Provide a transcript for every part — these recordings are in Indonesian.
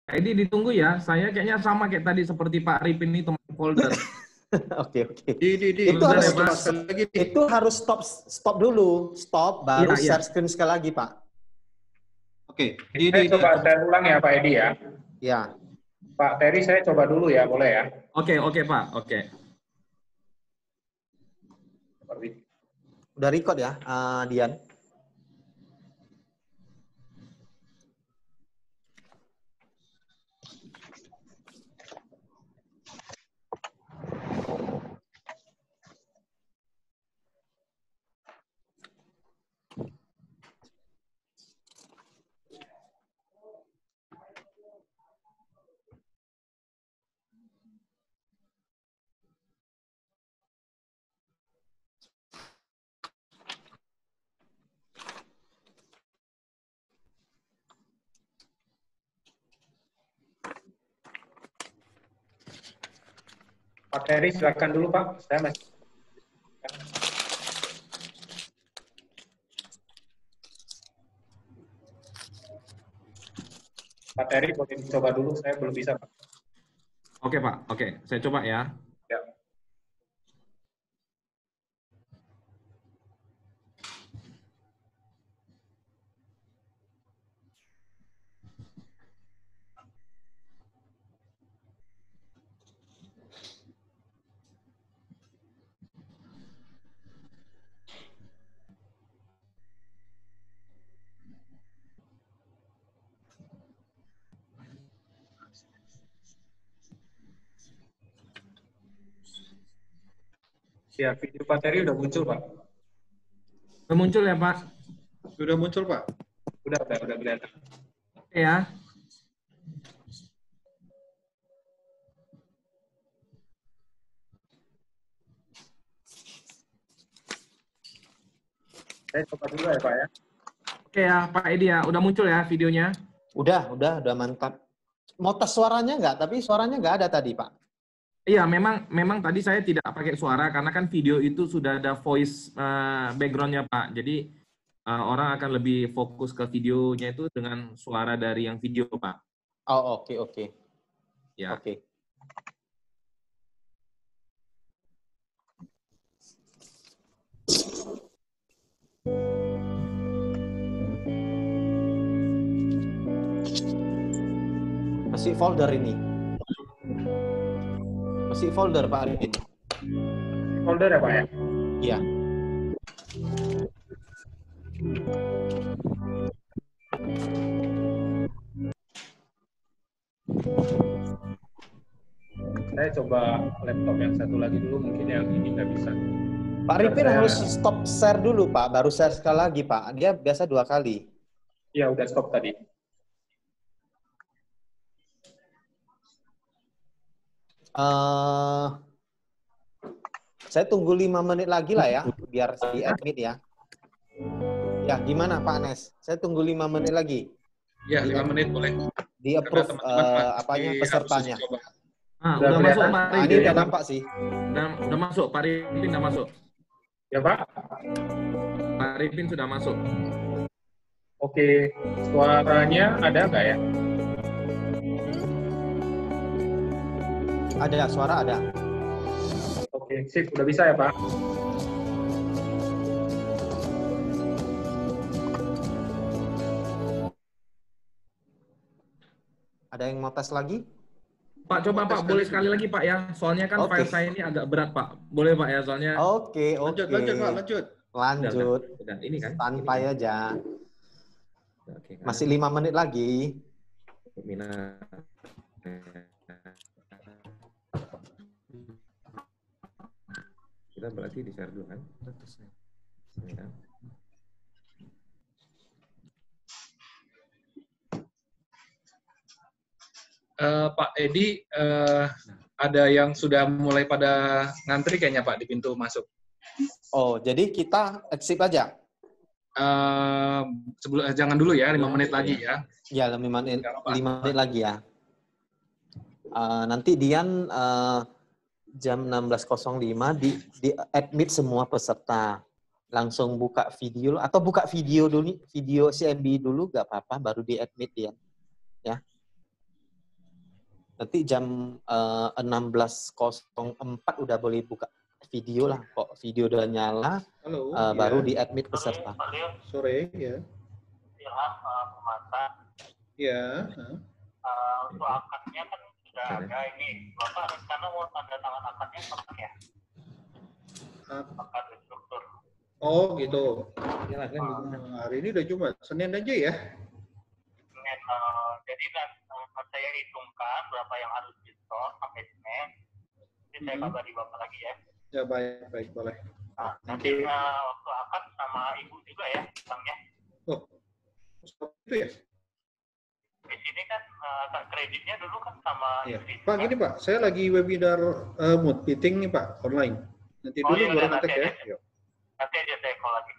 Ini ditunggu ya. Saya kayaknya sama kayak tadi seperti Pak Ripin itu folder. Oke, oke. Itu Bentar harus ya, Pak. sekali lagi nih. Itu harus stop dulu, stop baru Iya, iya. share screen sekali lagi, Pak. Oke. Saya coba share ulang ya Pak Edi ya. Ya. Pak Terry saya coba dulu ya, boleh ya? Oke, Pak. Oke. Udah record ya, Dian? Pak Terry silakan dulu Pak. Saya masih. Pak Terry boleh coba dulu, saya belum bisa Pak. Oke, Pak. Oke, saya coba ya. Ya. Ya, video Pak Terry udah muncul Pak. Udah muncul ya, Pak? Sudah muncul, Pak. Udah kelihatan. Oke ya. Saya coba dulu ya Pak ya. Oke ya, Pak Edi ya. Udah muncul ya videonya? Udah mantap. Mau tes suaranya nggak? Tapi suaranya nggak ada tadi, Pak. Iya, memang tadi saya tidak pakai suara karena kan video itu sudah ada voice background-nya, Pak. Jadi orang akan lebih fokus ke videonya itu dengan suara dari yang video, Pak. Oh, oke. Ya. Oke. Masih folder ini. Masih folder, Pak Arifin. Folder ya Pak ya? Iya. Saya coba laptop yang satu lagi dulu, mungkin yang ini nggak bisa. Pak Arifin harus stop share dulu, Pak. Baru share sekali lagi, Pak. Dia biasa 2 kali. Iya, udah stop tadi. Saya tunggu 5 menit lagi lah ya, biar di admit ya. Ya, gimana Pak Anes? Saya tunggu 5 menit lagi. Ya, 5 menit boleh. Di approve pesertanya. Udah masuk Pak Ini Ripin. udah nampak sih. Udah masuk, Pak Ripin udah masuk. Ya Pak? Pak Ripin sudah masuk. Oke, suaranya ada nggak ya? Ada, suara ada. Oke, sip, udah bisa ya Pak? Ada yang mau tes lagi? Pak, coba Pak, boleh sekali lagi Pak ya. Soalnya kan file saya ini agak berat Pak. Boleh Pak ya, soalnya. Oke. Lanjut, Pak, lanjut. Lanjut. Udah. Ini kan. Santai aja. Oke, kan? Masih 5 menit lagi. Kita berarti di-share dulu kan? Ini kan. Pak Edi, ada yang sudah mulai pada ngantri kayaknya Pak di pintu masuk. Oh, jadi kita exit aja? Jangan dulu ya, 5 menit lagi ya. Ya, 5 menit lagi ya. Nanti Dian jam 16.05 di admit semua peserta. Langsung buka video, atau buka video dulu, video CMB dulu, nggak apa-apa, baru di admit Dian. Ya. Nanti jam 16.04 udah boleh buka video lah. Kok video udah nyala, Halo. baru ya. di admit peserta. Sore, ya. Ilham Pemata. Ya. Untuk akadnya kan sudah ada ini. Bapak rencana mau tanda tangan akadnya kapan ya? Akad instruktur. Oh, gitu. Hari ini udah Jumat. Senin aja ya. Senin, jadi saya hitungkan berapa yang harus di-store sampai Senin. Nanti saya kabari Bapak lagi ya. Ya, baik, boleh. Nah, nanti waktu akad sama Ibu juga ya, Bangnya. Oh, itu ya? Di sini kan kreditnya dulu kan sama Iya. Ibu. Pak, gini Pak, saya lagi webinar mood meeting nih Pak, online. Nanti dulu iya, baru nanti ngetek ya. aja. Yuk. Nanti aja saya call lagi.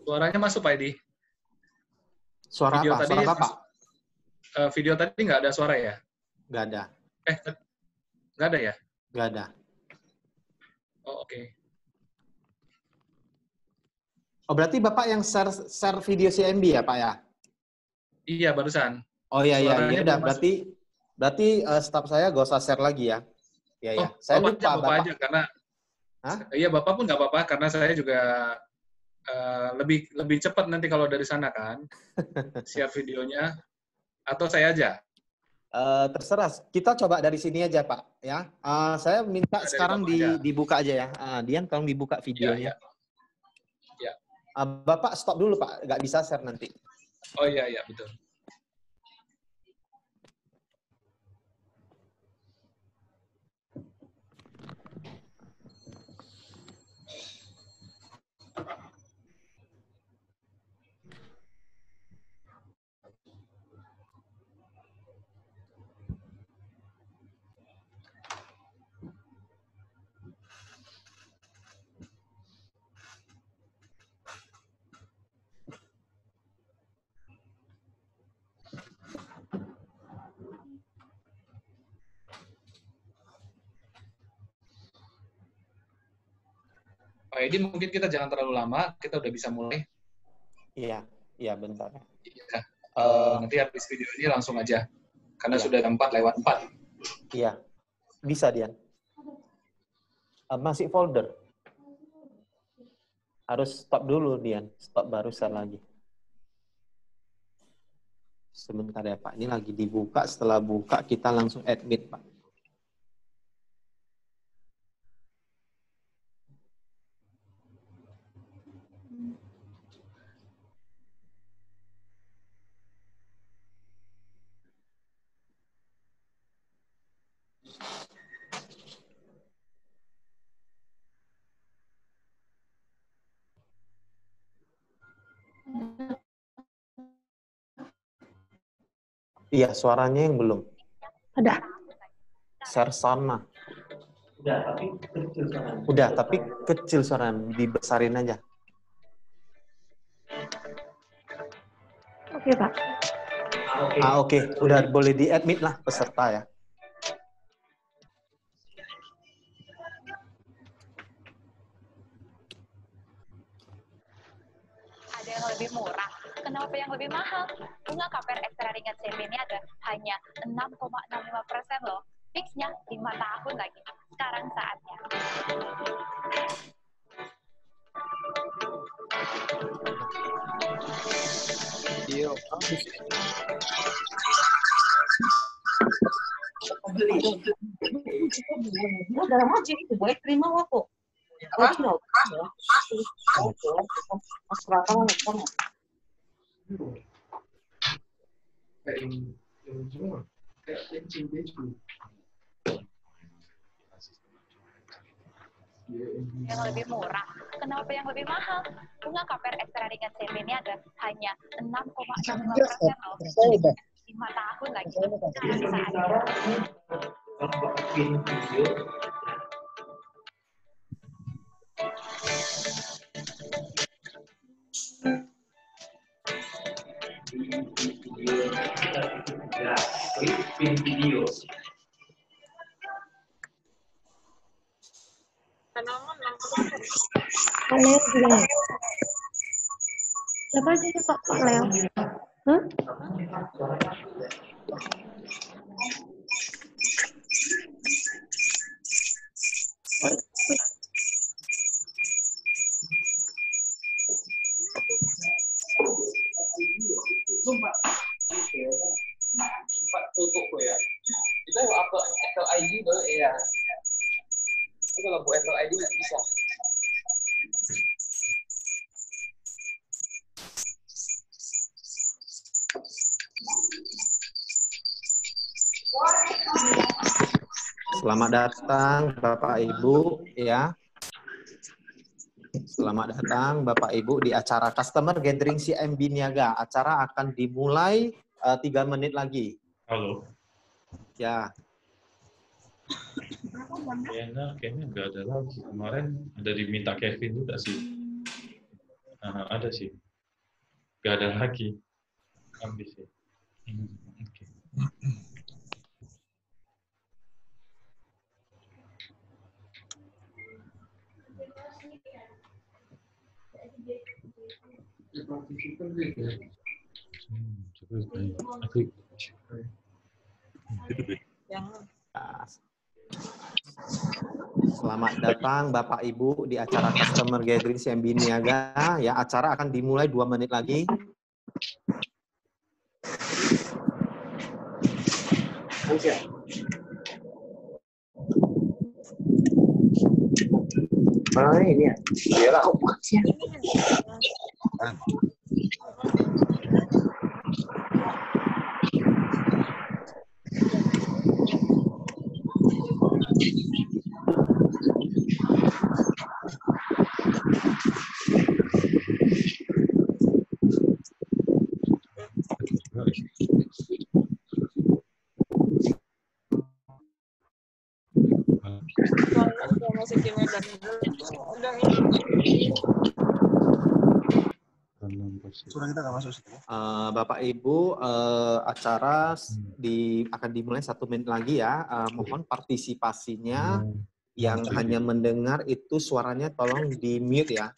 Suaranya masuk Pak Edi. Suara Video apa? tadi, Suara Bapak? Video tadi nggak ada suara ya? Nggak ada. Nggak ada ya? Nggak ada. Oh, oke. Oh, berarti Bapak yang share video CMB ya, Pak ya? Iya, barusan. Oh iya, Suaranya ya udah. belum Berarti staff saya gak usah share lagi ya? Iya, ya. Saya lupa, Bapak aja, karena Hah? iya, Bapak pun nggak apa-apa, karena saya juga lebih cepat nanti kalau dari sana kan. Share videonya. Atau saya aja? Terserah. Kita coba dari sini aja, Pak. Ya, saya minta Dari sekarang Bapak aja. dibuka aja ya. Dian, tolong dibuka videonya. Iya. Bapak stop dulu, Pak. Nggak bisa share nanti. Oh iya, betul. Pak Edi, mungkin kita jangan terlalu lama, kita udah bisa mulai. Iya, bentar. Iya. Nanti habis video ini langsung aja, karena Iya. sudah 4:04. Iya, bisa Dian. Masih folder. Harus stop dulu Dian, stop baru share lagi. Sebentar ya Pak, ini lagi dibuka. Setelah buka kita langsung admit Pak. Iya, suaranya yang belum. Udah. Share sama. Udah, tapi kecil suaranya. Dibesarin aja. Oke, Pak. Oke. Udah boleh di-admit lah peserta ya. Ada yang lebih murah. Kenapa yang lebih mahal? Bunga KPR Ekstra Ringan CP ini ada hanya 6,65% loh. Fixnya 5 tahun lagi. Sekarang saatnya. Dalam aja itu boleh terima waktu. Yang lebih murah. Kenapa yang lebih mahal? Bunga KPR Ekstra Ringan CP ini ada hanya 6,65% loh. 5 tahun lagi. Sekarang saatnya. Leo juga. Siapa sih Pak Leo? Hah? Tutup ya. Kita apa Apple ID baru ya. Tapi kalau buat Apple ID nggak bisa. Selamat datang Bapak Ibu ya. Selamat datang Bapak Ibu di acara Customer Gathering CIMB Niaga. Acara akan dimulai 3 menit lagi. Halo. Ya. Kayaknya nggak ada lagi. Kemarin ada diminta Kevin juga sih. Ada sih. Nggak ada lagi. Habis ya. Oke. Selamat datang Bapak Ibu di acara Customer Gathering CIMB Niaga. Ya, acara akan dimulai 2 menit lagi. Ini ya. Biar aku makan. Bapak Ibu, acara akan dimulai 1 menit lagi ya. Mohon partisipasinya yang hanya mendengar itu suaranya tolong di mute ya.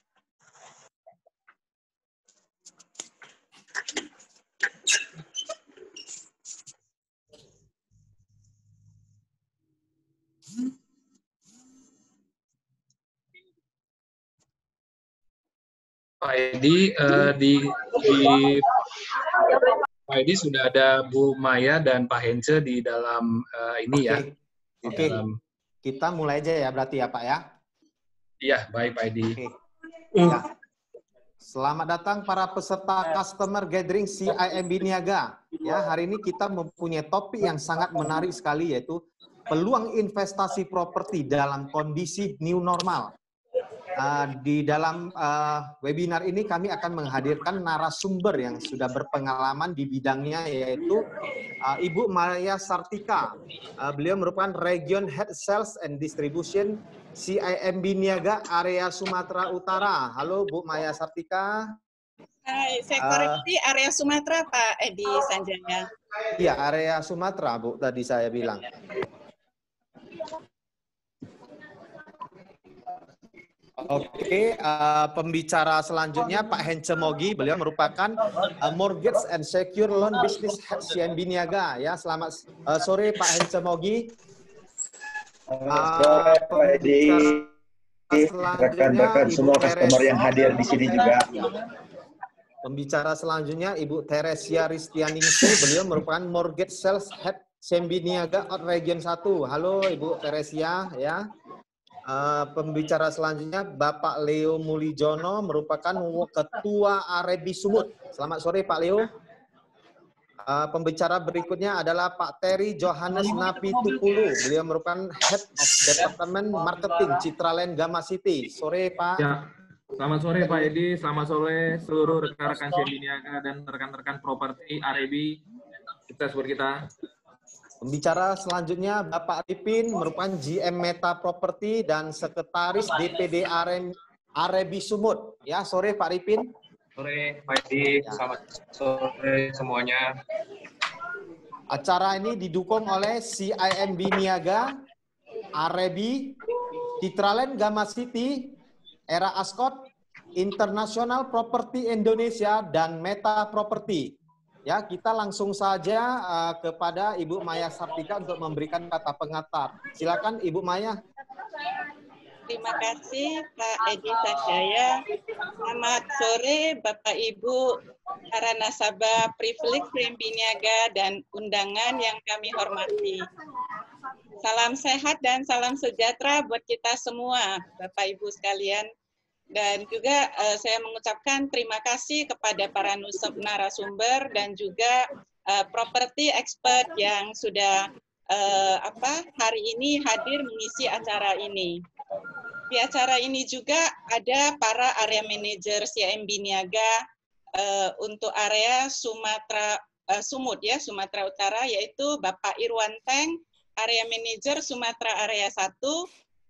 Pak Edi, Pak Edi sudah ada Bu Maya dan Pak Hence di dalam ini ya. Oke. Kita mulai aja ya berarti ya Pak ya. Iya, baik Pak Edi. Oke. Ya. Selamat datang para peserta Customer Gathering CIMB Niaga. Ya, hari ini kita mempunyai topik yang sangat menarik sekali yaitu peluang investasi properti dalam kondisi new normal. Di dalam webinar ini kami akan menghadirkan narasumber yang sudah berpengalaman di bidangnya yaitu Ibu Maya Sartika. Beliau merupakan Region Head Sales and Distribution CIMB Niaga area Sumatera Utara. Halo Bu Maya Sartika. Hai, saya koreksi area Sumatera Pak Edi Sanjaya. Iya, area Sumatera Bu tadi saya bilang. Oke, pembicara selanjutnya Pak Hence Mogi, beliau merupakan Mortgage and Secure Loan Business Head CIMB Niaga. Ya, selamat sore Pak Hence Mogi. Sore Pak Edi, rekan-rekan semua customer yang hadir di sini juga. Pembicara selanjutnya Ibu Teresia Ristianingsih, beliau merupakan Mortgage Sales Head CIMB Niaga Region 1. Halo Ibu Teresia ya. Pembicara selanjutnya Bapak Leo Mulijono merupakan Ketua Arebi Sumut. Selamat sore Pak Leo. Pembicara berikutnya adalah Pak Terry Johannes Napi Tupulu. Beliau merupakan Head of Departemen Marketing Citraland Gamma City. Sore Pak. Ya. Selamat sore Pak Edi, selamat sore seluruh rekan-rekan CIMB Niaga dan rekan-rekan properti Arebi. Sukses buat kita. Pembicara selanjutnya Bapak Arifin merupakan GM Meta Property dan Sekretaris DPD Arebi Sumut. Ya, sore Pak Arifin. Sore Pak Edi, selamat sore semuanya. Acara ini didukung oleh CIMB Niaga, Arebi, Citraland Gamma City, Era Ascot, International Property Indonesia, dan Meta Property. Ya, kita langsung saja kepada Ibu Maya Sartika untuk memberikan kata pengantar. Silakan Ibu Maya. Terima kasih Pak Edi Sanjaya. Selamat sore Bapak Ibu, para nasabah privilege CIMB Niaga dan undangan yang kami hormati. Salam sehat dan salam sejahtera buat kita semua, Bapak Ibu sekalian. Dan juga saya mengucapkan terima kasih kepada para narasumber dan juga property expert yang sudah hari ini hadir mengisi acara ini. Di acara ini juga ada para area manager CIMB Niaga untuk area Sumut ya, Sumatera Utara, yaitu Bapak Irwan Teng, area manager Sumatera area 1.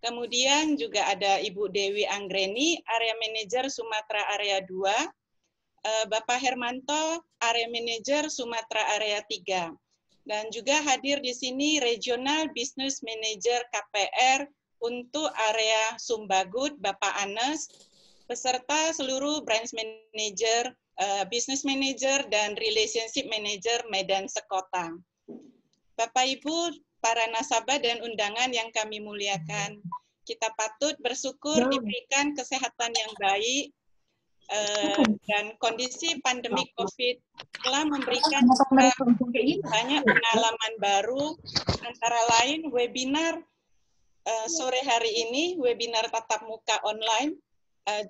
Kemudian juga ada Ibu Dewi Anggreni, area manager Sumatera area 2, Bapak Hermanto, area manager Sumatera area 3. Dan juga hadir di sini Regional Business Manager KPR untuk area Sumbagut, Bapak Anes, beserta seluruh branch manager, business manager, dan relationship manager Medan Sekota. Bapak Ibu, para nasabah dan undangan yang kami muliakan, kita patut bersyukur diberikan kesehatan yang baik dan kondisi pandemi COVID telah memberikan banyak pengalaman baru, antara lain webinar sore hari ini, webinar tatap muka online,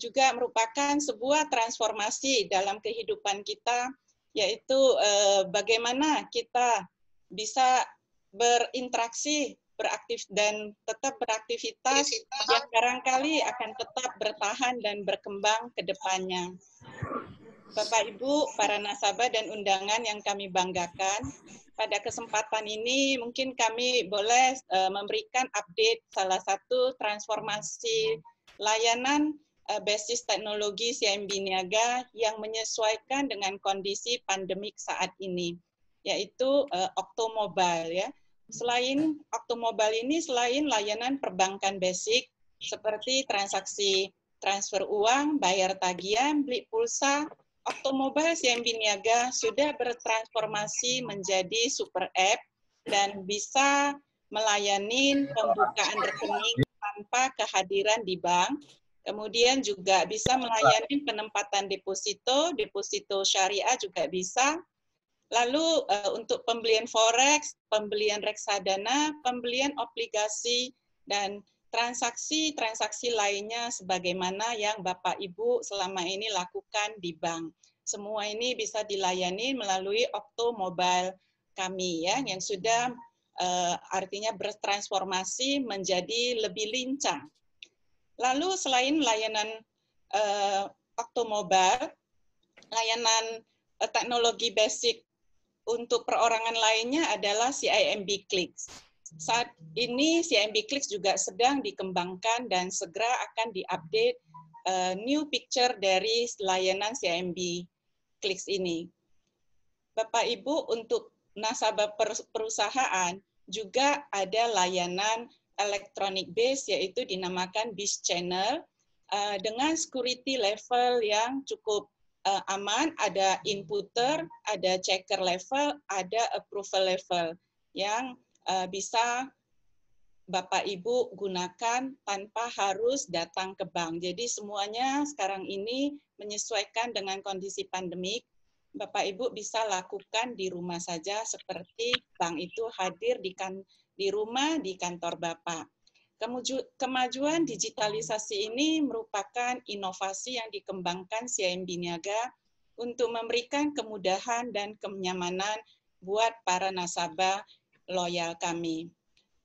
juga merupakan sebuah transformasi dalam kehidupan kita, yaitu bagaimana kita bisa berinteraksi, tetap beraktivitas yang barangkali akan tetap bertahan dan berkembang ke depannya. Bapak Ibu, para nasabah dan undangan yang kami banggakan, pada kesempatan ini mungkin kami boleh memberikan update salah satu transformasi layanan basis teknologi CIMB Niaga yang menyesuaikan dengan kondisi pandemik saat ini, yaitu Oktomobile ya. Selain Oktomobile ini, selain layanan perbankan basic seperti transaksi transfer uang, bayar tagihan, beli pulsa, Oktomobile CIMB Niaga sudah bertransformasi menjadi super app dan bisa melayani pembukaan rekening tanpa kehadiran di bank. Kemudian juga bisa melayani penempatan deposito, deposito syariah juga bisa. Lalu untuk pembelian forex, pembelian reksadana, pembelian obligasi, dan transaksi-transaksi lainnya sebagaimana yang Bapak Ibu selama ini lakukan di bank. Semua ini bisa dilayani melalui Oktomobile kami ya, yang sudah artinya bertransformasi menjadi lebih lincah. Lalu selain layanan Oktomobile, layanan teknologi basic untuk perorangan lainnya adalah CIMB Clicks. Saat ini CIMB Clicks juga sedang dikembangkan dan segera akan diupdate new picture dari layanan CIMB Clicks ini. Bapak Ibu, untuk nasabah perusahaan juga ada layanan electronic base, yaitu dinamakan BIS Channel, dengan security level yang cukup aman, ada inputter, ada checker level, ada approval level yang bisa Bapak Ibu gunakan tanpa harus datang ke bank. Jadi semuanya sekarang ini menyesuaikan dengan kondisi pandemik. Bapak Ibu bisa lakukan di rumah saja seperti bank itu hadir di rumah, di kantor Bapak. Kemajuan digitalisasi ini merupakan inovasi yang dikembangkan CIMB Niaga untuk memberikan kemudahan dan kenyamanan buat para nasabah loyal kami.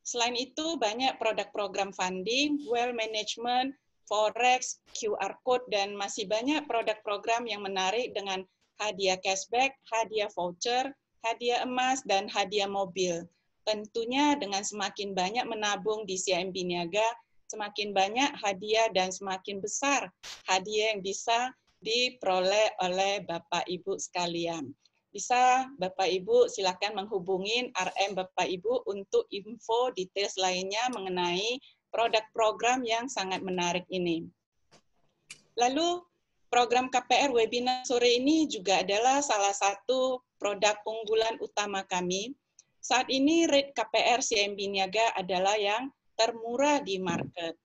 Selain itu, banyak produk program funding, wealth management, forex, QR code, dan masih banyak produk program yang menarik dengan hadiah cashback, hadiah voucher, hadiah emas, dan hadiah mobil. Tentunya dengan semakin banyak menabung di CIMB Niaga, semakin banyak hadiah dan semakin besar hadiah yang bisa diperoleh oleh Bapak Ibu sekalian. Bisa Bapak Ibu silakan menghubungi RM Bapak Ibu untuk info details lainnya mengenai produk program yang sangat menarik ini. Lalu program KPR webinar sore ini juga adalah salah satu produk unggulan utama kami. Saat ini rate KPR CIMB Niaga adalah yang termurah di market.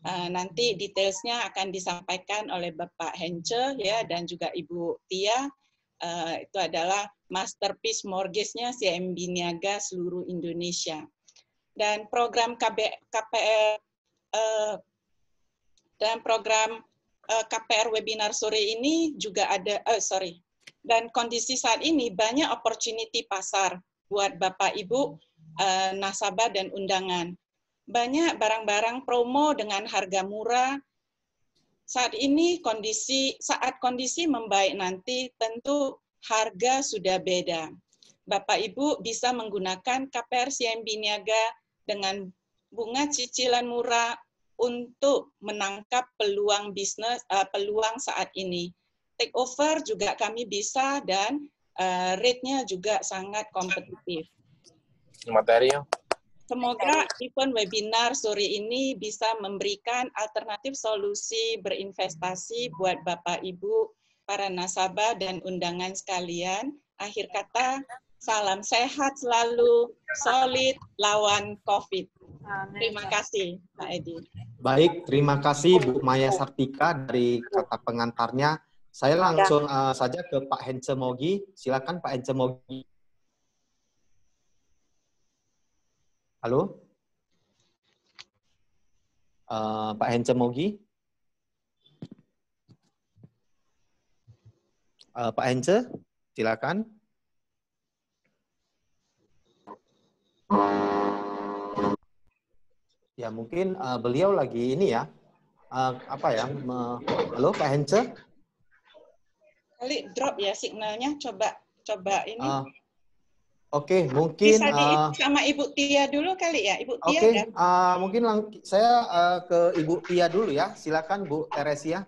Nanti detailsnya akan disampaikan oleh Bapak Hence ya dan juga Ibu Tia. Itu adalah masterpiece mortgage-nya CIMB Niaga seluruh Indonesia. Dan program KPR dan program KPR webinar sore ini juga ada dan kondisi saat ini banyak opportunity pasar buat Bapak Ibu nasabah dan undangan. Banyak barang-barang promo dengan harga murah. Saat ini saat kondisi membaik nanti tentu harga sudah beda. Bapak Ibu bisa menggunakan KPR CIMB Niaga dengan bunga cicilan murah untuk menangkap peluang bisnis peluang saat ini. Take over juga kami bisa dan rate-nya juga sangat kompetitif. Materi ya. Semoga event webinar sore ini bisa memberikan alternatif solusi berinvestasi buat Bapak Ibu, para nasabah dan undangan sekalian. Akhir kata, salam sehat selalu, solid lawan COVID. Terima kasih, Pak Edi. Baik, terima kasih Bu Maya Sartika dari kata pengantarnya. Saya langsung saja ke Pak Hence Mogi. Silakan Pak Hence Mogi. Halo? Pak Hence Mogi? Pak Hence, silakan. Ya, mungkin beliau lagi ini ya. Halo Pak Hence? Kali drop ya signalnya, coba ini. Oke, mungkin bisa sama Ibu Tia dulu kali ya, Ibu Tia. Oke, mungkin saya ke Ibu Tia dulu ya. Silakan Bu Teresia.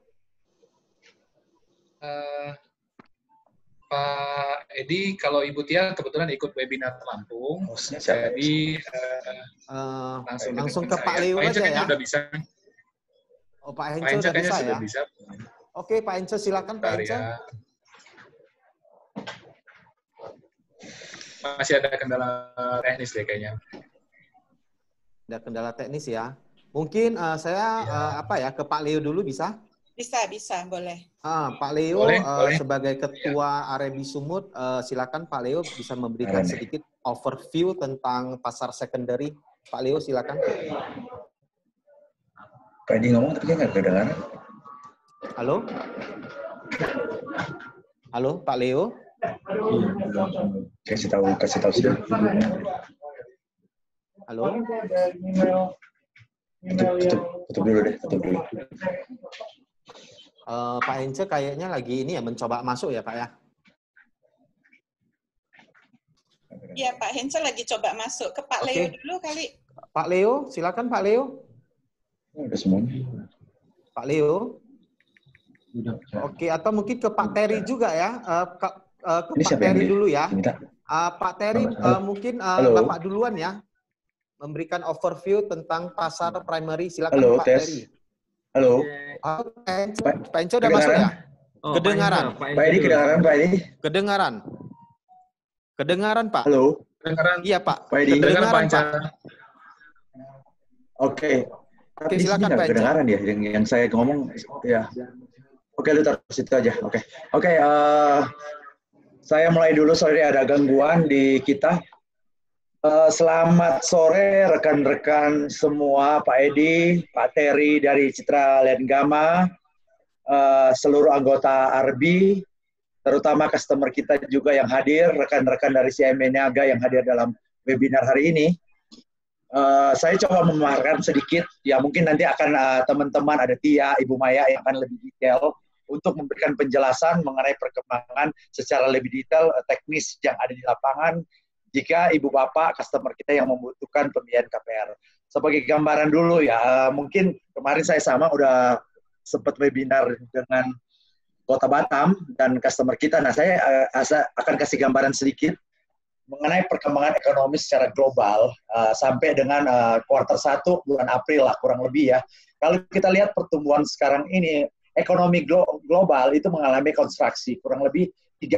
Pak Edi, kalau Ibu Tia kebetulan ikut webinar Lampung, jadi langsung ke Pak Leo aja ya. Udah bisa. Oh, Pak Hence udah bisa ya? Bisa. Oke, Pak Hence silakan Pak Hence. Masih ada kendala teknis deh kayaknya. Ada kendala teknis ya. Mungkin saya ke Pak Leo dulu bisa? Bisa, boleh. Pak Leo boleh. Sebagai Ketua Arebi Sumut, silakan Pak Leo bisa memberikan sedikit overview tentang pasar secondary. Pak Leo silakan. Pak Edi ngomong tapi nggak kedengaran. Halo? Halo, Pak Leo? Kasih tahu sudah. Halo? Tutup dulu deh, tutup dulu. Pak Hence kayaknya lagi ini ya mencoba masuk ya Pak ya? Iya Pak Hence lagi coba masuk ke Pak Leo dulu kali. Pak Leo, silakan Pak Leo. Udah semuanya. Pak Leo. Oke, atau mungkin ke Pak Terry juga ya. Ke Pak Terry dulu ya. Pak Terry, mungkin Bapak duluan ya. Memberikan overview tentang pasar primary. Silakan Pak Terry. Halo. Pak Hence udah masuk ya? Kedengaran. Pak Edi kedengaran, Pak Edi? Kedengaran Pak. Halo. Kedengaran. Iya Pak. Pak Edi. Kedengaran Pak. Oke. Oke, silakan Pak. Kedengaran ya yang saya ngomong ya. Oke, lu taruh situ aja. Oke, saya mulai dulu, sorry ada gangguan di kita. Selamat sore rekan-rekan semua, Pak Edi, Pak Terry dari Citra Lenggama, seluruh anggota ARBI, terutama customer kita juga yang hadir, rekan-rekan dari CMB Niaga yang hadir dalam webinar hari ini. Saya coba memaparkan sedikit, ya mungkin nanti akan teman-teman ada Tia, Ibu Maya yang akan lebih detail untuk memberikan penjelasan mengenai perkembangan secara lebih detail teknis yang ada di lapangan jika Ibu Bapak customer kita yang membutuhkan pembiayaan KPR. Sebagai gambaran dulu ya, mungkin kemarin saya udah sempat webinar dengan Kota Batam dan customer kita. Nah, saya akan kasih gambaran sedikit mengenai perkembangan ekonomi secara global sampai dengan kuartal 1 bulan April lah kurang lebih ya. Kalau kita lihat pertumbuhan sekarang ini, ekonomi global itu mengalami kontraksi kurang lebih 3%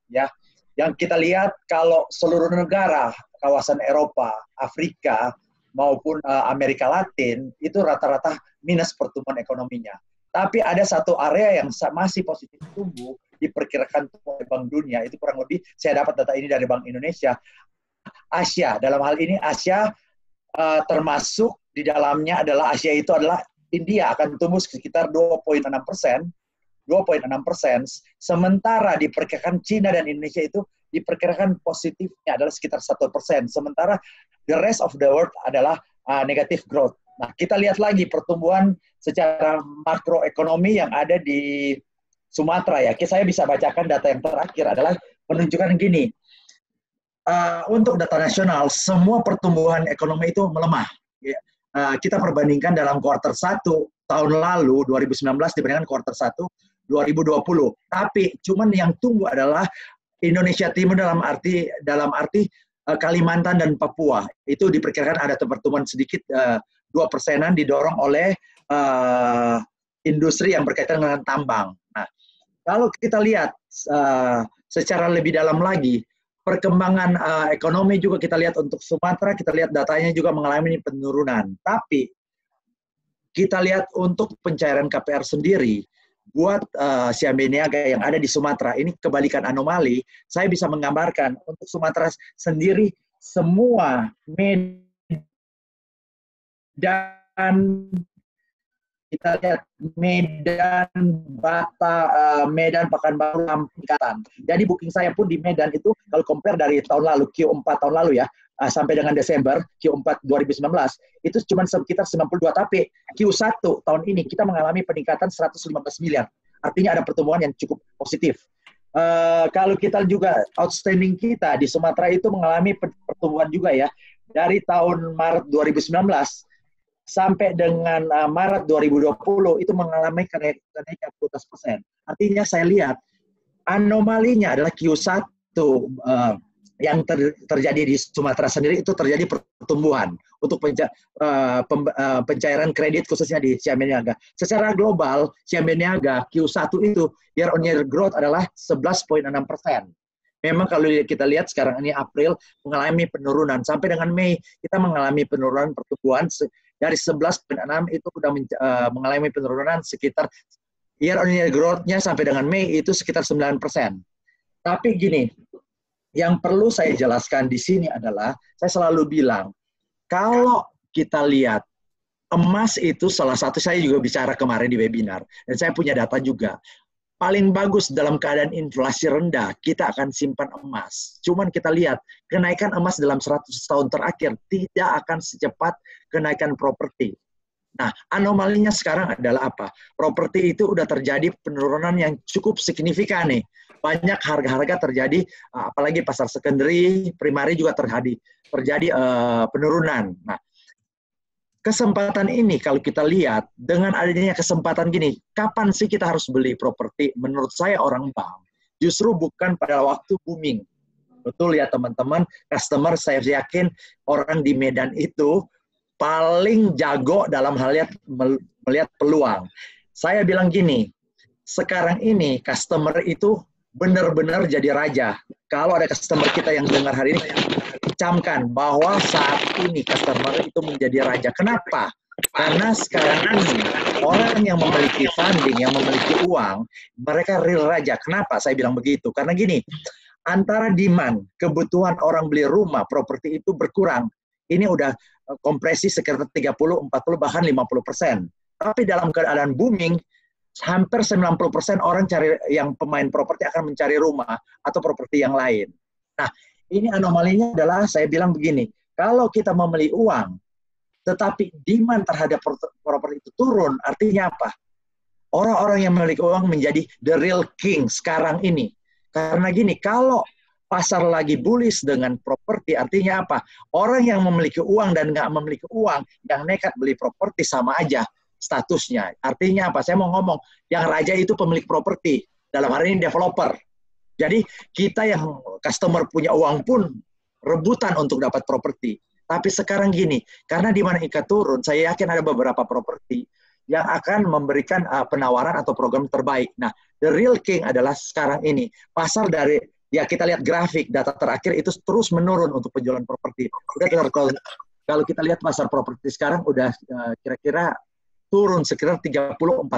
ya. Yang kita lihat kalau seluruh negara, kawasan Eropa, Afrika, maupun Amerika Latin, itu rata-rata minus pertumbuhan ekonominya. Tapi ada satu area yang masih positif tumbuh, diperkirakan oleh Bank Dunia, itu kurang lebih, saya dapat data ini dari Bank Indonesia, Asia. Dalam hal ini Asia termasuk di dalamnya adalah Asia itu adalah India akan tumbuh sekitar 2,6%. Sementara diperkirakan Cina dan Indonesia itu diperkirakan positifnya adalah sekitar 1%. Sementara the rest of the world adalah negative growth. Nah, kita lihat lagi pertumbuhan secara makroekonomi yang ada di Sumatera ya. Saya bisa bacakan data yang terakhir adalah menunjukkan gini. Untuk data nasional, semua pertumbuhan ekonomi itu melemah. Ya. Kita perbandingkan dalam kuartal 1 tahun lalu 2019 dibandingkan kuartal 1 2020. Tapi cuman yang tumbuh adalah Indonesia Timur dalam arti Kalimantan dan Papua. Itu diperkirakan ada pertumbuhan sedikit 2%-an didorong oleh industri yang berkaitan dengan tambang. Nah, kalau kita lihat secara lebih dalam lagi, perkembangan ekonomi juga kita lihat untuk Sumatera, kita lihat datanya juga mengalami penurunan. Tapi kita lihat untuk pencairan KPR sendiri, buat CMB Niaga yang ada di Sumatera, ini kebalikan anomali, saya bisa menggambarkan untuk Sumatera sendiri, semua Medan, kita lihat Medan, Medan, Pekanbaru, Peningkatan. Jadi booking saya pun di Medan itu, kalau compare dari tahun lalu, Q4 tahun lalu ya, sampai dengan Desember, Q4 2019, itu cuma sekitar 92, tapi Q1 tahun ini kita mengalami peningkatan 115 miliar. Artinya ada pertumbuhan yang cukup positif. Kalau kita juga, outstanding kita di Sumatera itu mengalami pertumbuhan juga ya, dari tahun Maret 2019, sampai dengan Maret 2020 itu mengalami kenaikan 12%. Artinya saya lihat anomalinya adalah Q1 yang terjadi di Sumatera sendiri itu terjadi pertumbuhan untuk pencairan kredit khususnya di CMB Niaga. Secara global CMB Niaga Q1 itu year on year growth adalah 11,6%. Memang kalau kita lihat sekarang ini April mengalami penurunan sampai dengan Mei kita mengalami penurunan pertumbuhan dari 11,6 itu sudah mengalami penurunan sekitar year on year growth-nya sampai dengan Mei itu sekitar 9%. Tapi gini, yang perlu saya jelaskan di sini adalah saya selalu bilang kalau kita lihat emas itu salah satu, saya juga bicara kemarin di webinar dan saya punya data juga. Paling bagus dalam keadaan inflasi rendah, kita akan simpan emas. Cuman kita lihat, kenaikan emas dalam 100 tahun terakhir tidak akan secepat kenaikan properti. Nah, anomalinya sekarang adalah apa? Properti itu udah terjadi penurunan yang cukup signifikan nih. Banyak harga-harga terjadi, apalagi pasar secondary, primary juga terjadi penurunan. Nah, kesempatan ini kalau kita lihat dengan adanya kesempatan gini, kapan sih kita harus beli properti? Menurut saya orang bank justru bukan pada waktu booming. Betul ya teman-teman, customer saya yakin orang di Medan itu paling jago dalam hal melihat peluang. Saya bilang gini, sekarang ini customer itu benar-benar jadi raja. Kalau ada customer kita yang dengar hari ini, camkan bahwa saat ini customer itu menjadi raja. Kenapa? Karena sekarang ini orang yang memiliki funding, yang memiliki uang, mereka real raja. Kenapa saya bilang begitu? Karena gini, antara demand, kebutuhan orang beli rumah, properti itu berkurang. Ini udah kompresi sekitar 30, 40, bahkan 50%. Tapi dalam keadaan booming, hampir 90% orang yang pemain properti akan mencari rumah atau properti yang lain. Nah, ini anomalinya adalah saya bilang begini, kalau kita membeli uang, tetapi demand terhadap properti itu turun, artinya apa? Orang-orang yang memiliki uang menjadi the real king sekarang ini. Karena gini, kalau pasar lagi bullish dengan properti, artinya apa? Orang yang memiliki uang dan nggak memiliki uang, yang nekat beli properti sama aja statusnya. Artinya apa? Saya mau ngomong, yang raja itu pemilik properti. Dalam hari ini developer. Jadi kita yang customer punya uang pun rebutan untuk dapat properti. Tapi sekarang gini, karena di mana ikat turun, saya yakin ada beberapa properti yang akan memberikan penawaran atau program terbaik. Nah, the real king adalah sekarang ini. Pasar dari, ya kita lihat grafik, data terakhir itu terus menurun untuk penjualan properti. Kalau kita lihat pasar properti sekarang udah kira-kira turun sekitar 30-40%.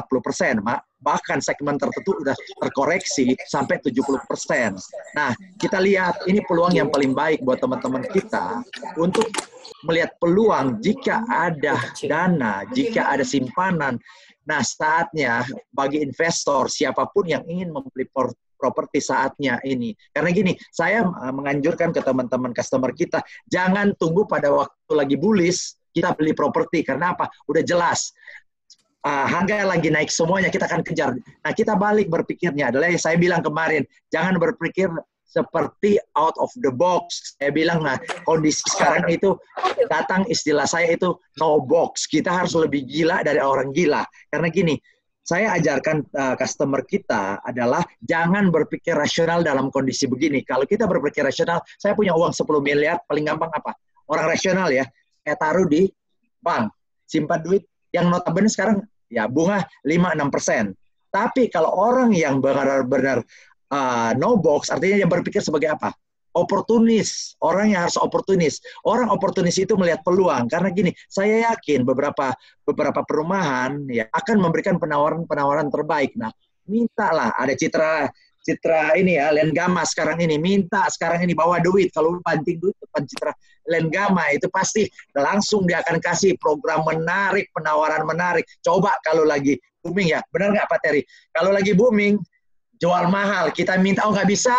Bahkan segmen tertentu udah terkoreksi sampai 70%. Nah, kita lihat ini peluang yang paling baik buat teman-teman kita untuk melihat peluang jika ada dana, jika ada simpanan. Nah, saatnya bagi investor, siapapun yang ingin membeli properti saatnya ini. Karena gini, saya menganjurkan ke teman-teman customer kita, jangan tunggu pada waktu lagi bullish, kita beli properti. Karena apa? Udah jelas. Harga lagi naik semuanya, kita akan kejar. Nah, kita balik berpikirnya adalah yang saya bilang kemarin, jangan berpikir seperti out of the box. Saya bilang, nah, kondisi sekarang itu datang istilah saya itu no box. Kita harus lebih gila dari orang gila. Karena gini, saya ajarkan customer kita adalah jangan berpikir rasional dalam kondisi begini. Kalau kita berpikir rasional, saya punya uang 10 miliar, paling gampang apa? Orang rasional ya, saya taruh di bank, simpan duit, yang notabene sekarang ya bunga 5-6%. Tapi kalau orang yang benar-benar no box, artinya yang berpikir sebagai apa? Oportunis. Orang yang harus oportunis. Orang oportunis itu melihat peluang. Karena gini, saya yakin beberapa perumahan ya akan memberikan penawaran terbaik. Nah, mintalah, ada citra ini ya, Lengama sekarang ini, minta sekarang ini bawa duit. Kalau banting duit depan citra Lengama itu pasti langsung dia akan kasih program menarik, penawaran menarik. Coba kalau lagi booming ya, benar nggak Pak Terry? Kalau lagi booming, jual mahal, kita minta, oh nggak bisa,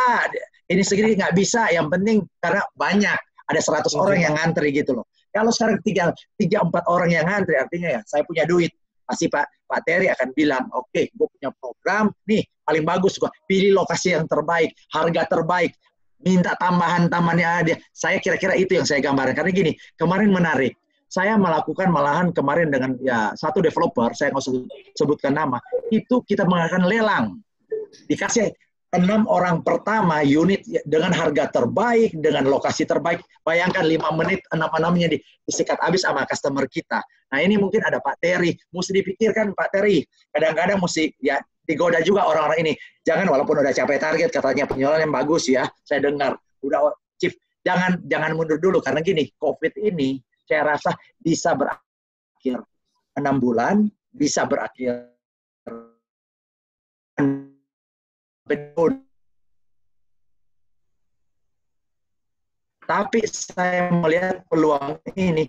ini segini nggak bisa, yang penting karena banyak, ada 100 orang yang ngantri gitu loh. Kalau sekarang 3-4 orang yang ngantri, artinya ya, saya punya duit. Pasti Pak Terry akan bilang, oke, gue punya program, nih, paling bagus, gue pilih lokasi yang terbaik, harga terbaik, minta tambahan-tambahannya ada. Saya kira-kira itu yang saya gambarkan. Karena gini, kemarin menarik. Saya melakukan malahan kemarin dengan ya satu developer, saya nggak usah sebutkan nama, itu kita mengadakan lelang. Dikasih 6 orang pertama unit dengan harga terbaik, dengan lokasi terbaik. Bayangkan 5 menit, 6-6-nya disikat habis sama customer kita. Nah ini mungkin ada Pak Terry, mesti dipikirkan Pak Terry. Kadang-kadang mesti ya digoda juga orang-orang ini. Jangan walaupun udah capai target, katanya penjualan yang bagus ya, saya dengar. Udah Chief, jangan mundur dulu. Karena gini, COVID ini saya rasa bisa berakhir 6 bulan, bisa berakhir tapi saya melihat peluang ini,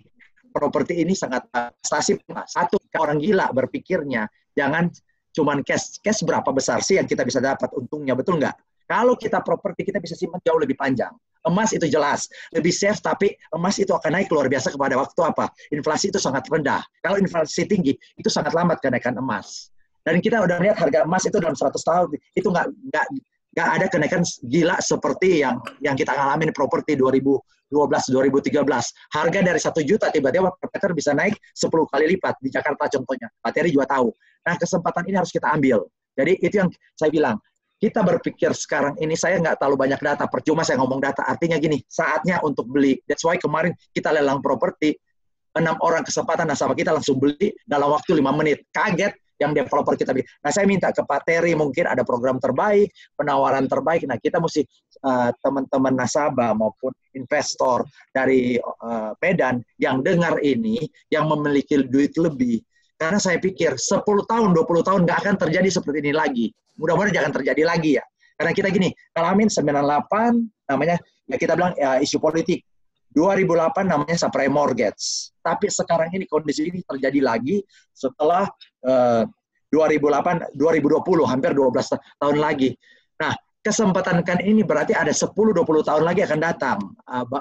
properti ini sangat prestasi. Satu, orang gila berpikirnya, jangan cuman cash berapa besar sih yang kita bisa dapat untungnya, betul nggak? Kalau kita properti, kita bisa simpan jauh lebih panjang. Emas itu jelas, lebih safe, tapi emas itu akan naik luar biasa kepada waktu apa? Inflasi itu sangat rendah. Kalau inflasi tinggi, itu sangat lambat kenaikan emas. Dan kita udah lihat harga emas itu dalam 100 tahun, itu nggak ada kenaikan gila seperti yang kita ngalamin properti 2012-2013. Harga dari 1 juta tiba-tiba per meter bisa naik 10 kali lipat. Di Jakarta contohnya, Pak Terry juga tahu. Nah, kesempatan ini harus kita ambil. Jadi itu yang saya bilang. Kita berpikir sekarang ini, saya nggak terlalu banyak data, percuma saya ngomong data. Artinya gini, saatnya untuk beli. That's why kemarin kita lelang properti, 6 orang kesempatan nasabah kita langsung beli dalam waktu 5 menit. Kaget yang developer kita beli. Nah, saya minta ke Pak Terry, mungkin ada program terbaik, penawaran terbaik. Nah, kita mesti teman-teman nasabah maupun investor dari Medan yang dengar ini, yang memiliki duit lebih. Karena saya pikir 10 tahun, 20 tahun nggak akan terjadi seperti ini lagi. Mudah-mudahan jangan terjadi lagi ya. Karena kita gini, ngalamin 98 namanya, ya kita bilang ya, isu politik. 2008 namanya subprime mortgage. Tapi sekarang ini kondisi ini terjadi lagi setelah 2008, 2020, hampir 12 tahun lagi. Nah, kesempatan kan ini berarti ada 10-20 tahun lagi akan datang.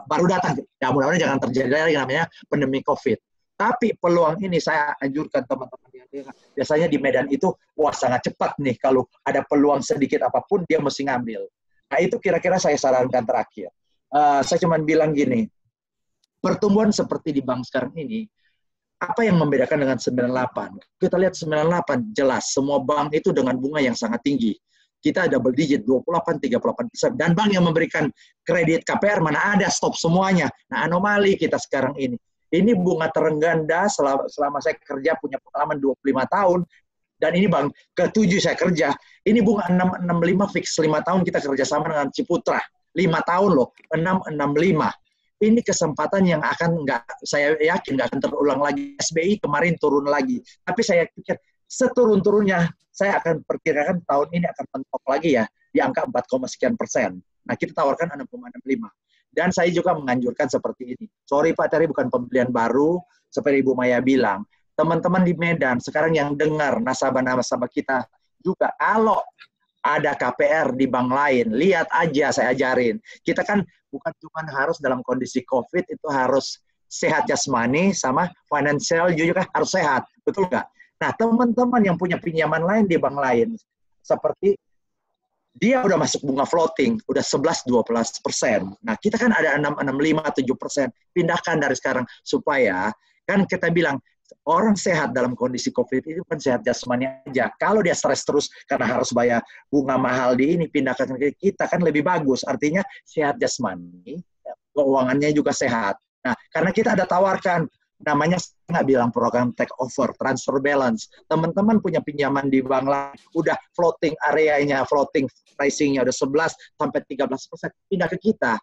Baru datang. Ya mudah-mudahan jangan terjadi lagi namanya pandemi COVID. Tapi peluang ini saya anjurkan teman-teman yang biasanya di Medan itu, wah sangat cepat nih kalau ada peluang sedikit apapun dia mesti ngambil. Nah itu kira-kira saya sarankan terakhir. Saya cuma bilang gini, pertumbuhan seperti di bank sekarang ini, apa yang membedakan dengan 98? Kita lihat 98, jelas semua bank itu dengan bunga yang sangat tinggi. Kita double digit, 28-38%. Dan bank yang memberikan kredit KPR mana ada, stop semuanya. Nah anomali kita sekarang ini. Ini bunga terendah selama saya kerja, punya pengalaman 25 tahun. Dan ini bank ke-7 saya kerja. Ini bunga 665 fix, 5 tahun kita kerjasama dengan Ciputra. 5 tahun loh, 665. Ini kesempatan yang saya yakin nggak akan terulang lagi. SBI kemarin turun lagi. Tapi saya pikir seturun-turunnya, saya akan perkirakan tahun ini akan mentok lagi ya, di angka 4,sekian%. Nah, kita tawarkan 6,65. Dan saya juga menganjurkan seperti ini. Sorry Pak Terry, bukan pembelian baru, seperti Ibu Maya bilang. Teman-teman di Medan, sekarang yang dengar nasabah-nasabah kita juga, kalau ada KPR di bank lain, lihat aja, saya ajarin. Kita kan bukan cuma harus dalam kondisi COVID, itu harus sehat jasmani, sama financial juga harus sehat. Betul nggak? Nah, teman-teman yang punya pinjaman lain di bank lain, seperti dia udah masuk bunga floating, udah 11-12%. Nah, kita kan ada 6,65-7%. Pindahkan dari sekarang, supaya, kan kita bilang, orang sehat dalam kondisi COVID itu kan sehat jasmani aja. Kalau dia stres terus karena harus bayar bunga mahal di ini, pindahkan ke kita kan lebih bagus. Artinya sehat jasmani, keuangannya juga sehat. Nah, karena kita ada tawarkan, namanya saya nggak bilang program take over, transfer balance. Teman-teman punya pinjaman di bank lain, udah floating areanya, floating pricing-nya udah 11-13%, pindah ke kita.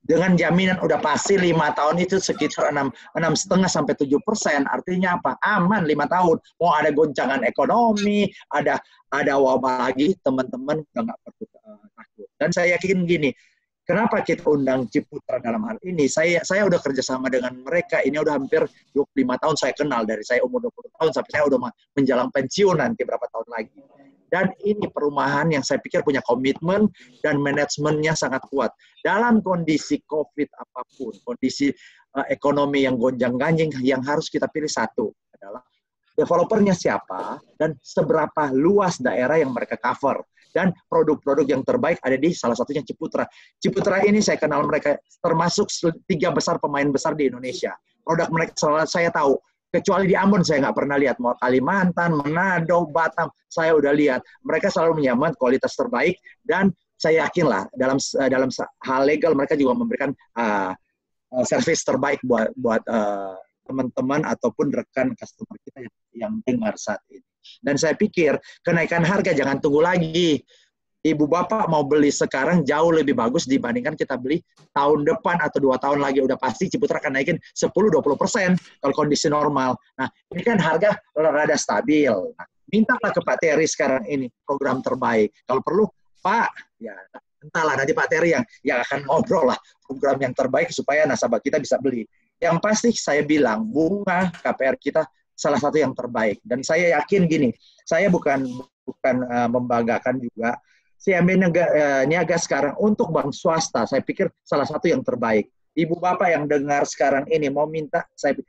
Dengan jaminan udah pasti 5 tahun itu sekitar 6,5-7%. Artinya apa? Aman 5 tahun. Mau ada goncangan ekonomi, ada wabah lagi, teman-teman udah nggak perlu takut. Dan saya yakin gini, kenapa kita undang Ciputra dalam hal ini? Saya udah kerjasama dengan mereka, ini udah hampir 25 tahun saya kenal, dari saya umur 20 tahun sampai saya udah menjelang pensiun nanti berapa tahun lagi. Dan ini perumahan yang saya pikir punya komitmen dan manajemennya sangat kuat. Dalam kondisi COVID apapun, kondisi ekonomi yang gonjang-ganjing, yang harus kita pilih satu adalah developernya siapa dan seberapa luas daerah yang mereka cover. Dan produk-produk yang terbaik ada di salah satunya Ciputra. Ciputra ini saya kenal mereka, termasuk 3 besar pemain besar di Indonesia. Produk mereka saya tahu. Kecuali di Ambon saya nggak pernah lihat, mau Kalimantan, Manado, Batam, saya udah lihat. Mereka selalu menyamakan kualitas terbaik, dan saya yakin lah dalam hal legal mereka juga memberikan service terbaik buat teman-teman ataupun rekan customer kita yang dengar saat ini. Dan saya pikir kenaikan harga jangan tunggu lagi. Ibu bapak mau beli sekarang jauh lebih bagus dibandingkan kita beli tahun depan atau 2 tahun lagi. Udah pasti Ciputra akan naikin 10-20% kalau kondisi normal. Nah, ini kan harga rada stabil. Nah, mintalah ke Pak Terry sekarang ini program terbaik. Kalau perlu, Pak, ya entahlah nanti Pak Terry yang akan ngobrol lah program yang terbaik supaya nasabah kita bisa beli. Yang pasti saya bilang bunga KPR kita salah satu yang terbaik. Dan saya yakin gini, saya bukan membanggakan juga. CIMB Niaga sekarang untuk bank swasta, saya pikir salah satu yang terbaik. Ibu bapak yang dengar sekarang ini mau minta, saya